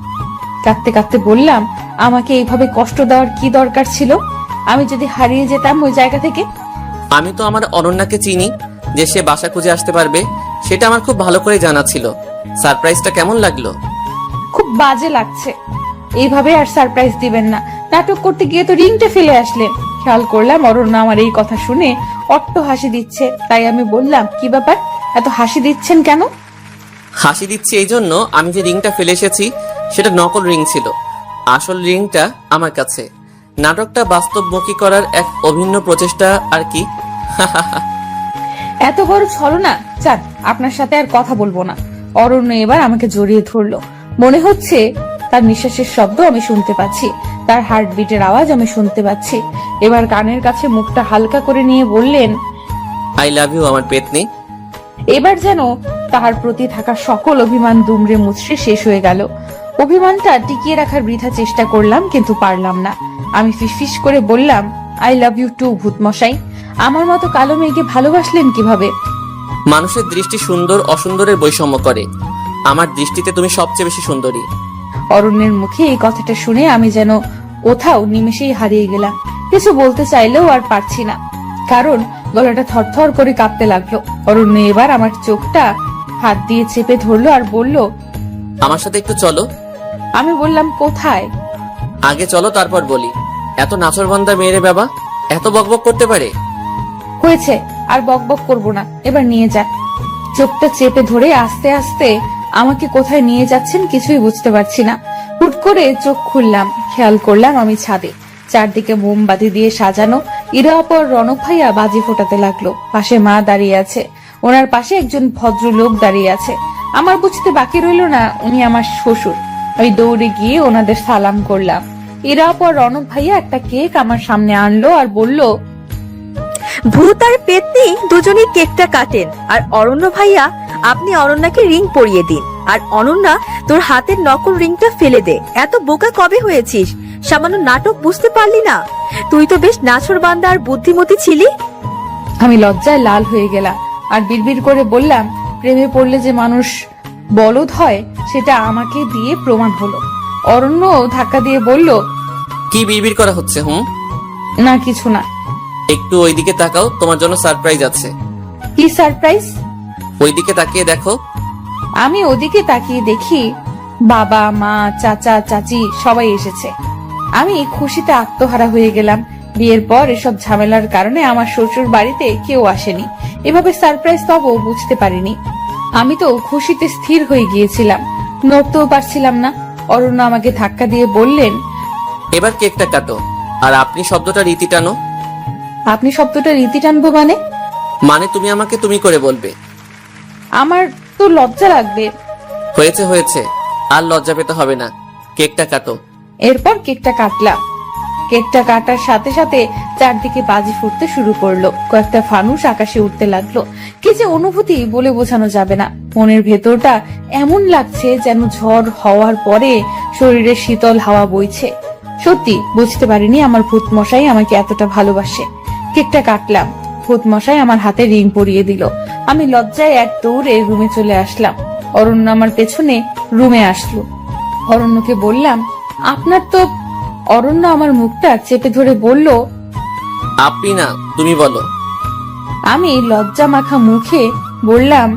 কাঁদতে কাঁদতে বললাম, আমাকে এইভাবে কষ্ট দেওয়ার কি দরকার ছিল? আমি যদি হারিয়ে যেতাম ওই জায়গা থেকে? আমি তো আমার অনন্যাকে চিনি, যে সে বাসা খুঁজে আসতে পারবে, সেটা আমার খুব ভালো করে জানা ছিল। সারপ্রাইজটা কেমন লাগলো? খুব বাজে লাগছে। এইভাবে আর সারপ্রাইজ দিবেন না। নাটক করতে গিয়ে তো রিংটা ফেলে আসলেন। খেয়াল করলাম অরণ্য আমার এই কথা শুনে অট্ট হাসি দিচ্ছে। তাই আমি বললাম, কি ব্যাপার, এত হাসি দিচ্ছেন কেন? হাসি দিচ্ছি এই জন্য, আমি যে রিংটা ফেলে এসেছি সেটা নকল রিং ছিল। আসল রিংটা আমার কাছে। নাটকটা বাস্তবমুখী করার এক অভিন্ন প্রচেষ্টা আর কি। এত বড় ছলনা! চান, আপনার সাথে আর কথা বলবো না। অরণ্য এবার আমাকে জড়িয়ে ধরলো। মনে হচ্ছে তার নিঃশ্বাসের শব্দ আমি শুনতে পাচ্ছি, তার হার্টবিটের আওয়াজ আমি শুনতে পাচ্ছি। এবার কানের কাছে মুখটা হালকা করে নিয়ে বললেন, আই লাভ ইউ আমার পেতনি। এবার যেন তাহার প্রতি থাকা সকল অভিমান দুমড়ে মুচড়ে শেষ হয়ে গেল। অভিমানটা টিকিয়ে রাখার বৃথা চেষ্টা করলাম, কিন্তু পারলাম না। আমি ফিসফিস করে বললাম, আই লাভ ইউ টু ভূতমশাই। আমার মতো কালো মেয়েকে ভালোবাসলেন কিভাবে? মানুষের দৃষ্টি সুন্দর অসুন্দরের বৈষম্য করে। আমার দৃষ্টিতে তুমি সবচেয়ে বেশি সুন্দরী। অরণ্যের মুখে এই কথাটা শুনে আমি যেন কোথাও নিমেষেই হারিয়ে গেলাম। কিছু বলতে চাইলেও আর পারছি না, কারণ গলাটা থরথর করে কাঁপতে লাগলো। অরণ্য এবার আমার চোখটা হাত দিয়ে চেপে ধরলো আর বলল, আমার সাথে একটু চলো। আমি বললাম, কোথায়? আগে চলো তারপর বলি। এত নাচরবান্দা মেয়েরে বাবা, এত বকবক করতে পারে? হয়েছে, আর বকবক করবো না, এবার নিয়ে যান। চোখটা চেপে ধরে আস্তে আস্তে আমাকে কোথায় নিয়ে যাচ্ছেন কিছুই বুঝতে পারছি না। হুট করে চোখ খুললাম, খেয়াল করলাম আমি ছাদে। চারদিকে মোমবাতি দিয়ে সাজানো। ইরা আপু আর রনক ভাইয়া বাজি ফোটাতে লাগলো। পাশে মা দাঁড়িয়ে আছে, ওনার পাশে একজন ভদ্রলোক দাঁড়িয়ে আছে। আমার বুঝতে বাকি রইল না উনি আমার শ্বশুর। আমি দৌড়ে গিয়ে ওনাদের সালাম করলাম। ইরা আপু আর রনক ভাইয়া একটা কেক আমার সামনে আনলো আর বলল, ভূত আর পেতনি দুজনেই কেকটা কাটেন, আর অরণ্য ভাইয়া আপনি অনন্যাকে রিং পরিয়ে দিন। আর অনন্যা, তোর হাতের নকল রিংটা ফেলে দে। এত বোকা কবে হয়েছিস? সামান্য নাটক বুঝতে পারলি না? তুই তো বেশ নাছর বান্দা আর বুদ্ধিমতী ছিলি। আমি লজ্জায় লাল হয়ে গেলাম আর বিড়বিড় করে বললাম, প্রেমে পড়লে যে মানুষ বলদ হয় সেটা আমাকে দিয়ে প্রমাণ হলো। অরণ্য ধাক্কা দিয়ে বলল, কি বিড়বিড় করা হচ্ছে? না কিছু না। একটু ওইদিকে তাকাও, তোমার জন্য সারপ্রাইজ আছে। কি সারপ্রাইজ? ওইদিকে তাকিয়ে দেখো। আমি ওদিকে তাকিয়ে দেখি বাবা, মা, চাচা, চাচি সবাই এসেছে। আমি খুশিতে আত্মহারা হয়ে গেলাম। বিয়ের পর এসব ঝামেলার কারণে আমার শ্বশুর বাড়িতে কেউ আসেনি। এভাবে সারপ্রাইজ পাবো বুঝতে পারিনি। আমি তো খুশিতে স্থির হয়ে গিয়েছিলাম, নড়তেও পারছিলাম না। অরণ্য আমাকে ধাক্কা দিয়ে বললেন, এবার কেকটা কাটো। আর আপনি শব্দটা রীতি টানো। আপনি শব্দটা রীতি টানবো মানে? মানে তুমি আমাকে তুমি করে বলবে। আমার তো লজ্জা লাগবে। হয়েছে হয়েছে, আর লজ্জা পেতে হবে না, কেকটা কাটো। এরপর কেকটা কাটলাম। কেকটা কাটার সাথে সাথে চারদিকে বাজি ফুটতে শুরু করলো। কয়েকটা ফানুস আকাশে উঠতে লাগলো। কি যে অনুভূতি বলে বোঝানো যাবে না। মনের ভেতরটা এমন লাগছে যেন ঝড় হওয়ার পরে শরীরে শীতল হাওয়া বইছে। সত্যি বুঝতে পারিনি আমার ভূত মশাই আমাকে এতটা ভালোবাসে। কেকটা কাটলাম, ভূত মশাই আমার হাতে রিং পরিয়ে দিল। আমি লজ্জায় এক দৌড়ে রুমে চলে আসলাম। অরণ্য আমার পেছনে রুমে আসলো। অরণ্যকে বললাম, আপনার তো। অরণ্য আমার মুখটা চেপে ধরে বলল, আপনি না, তুমি বলো। আমি লজ্জা মাখা মুখে বললাম,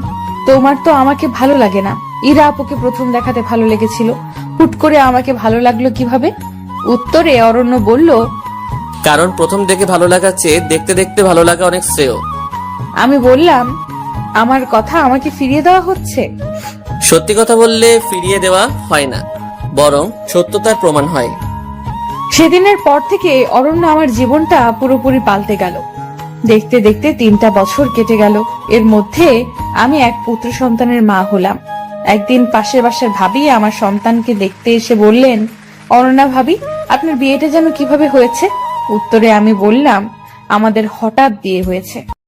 তোমার তো আমাকে ভালো লাগে না। ইরা আপুকে প্রথম দেখাতে ভালো লেগেছিল, হুট করে আমাকে ভালো লাগলো কিভাবে? উত্তরে অরণ্য বলল, কারণ প্রথম দেখে ভালো লাগার চেয়ে দেখতে দেখতে ভালো লাগা অনেক শ্রেয়। আমি বললাম, আমার কথা আমাকে ফিরিয়ে দেওয়া হচ্ছে? সত্যি কথা বললে ফিরিয়ে দেওয়া হয় না, বরং সত্যতার প্রমাণ হয়। সেদিনের পর থেকে অরণ্য আমার জীবনটা পুরোপুরি পাল্টে গেল। দেখতে দেখতে 3টা বছর কেটে গেল। এর মধ্যে আমি এক পুত্র সন্তানের মা হলাম। একদিন পাশের বাসার ভাবি আমার সন্তানকে দেখতে এসে বললেন, অনন্যা ভাবি, আপনার বিয়েটা যেন কিভাবে হয়েছে? উত্তরে আমি বললাম, আমাদের হঠাৎ বিয়ে হয়েছে।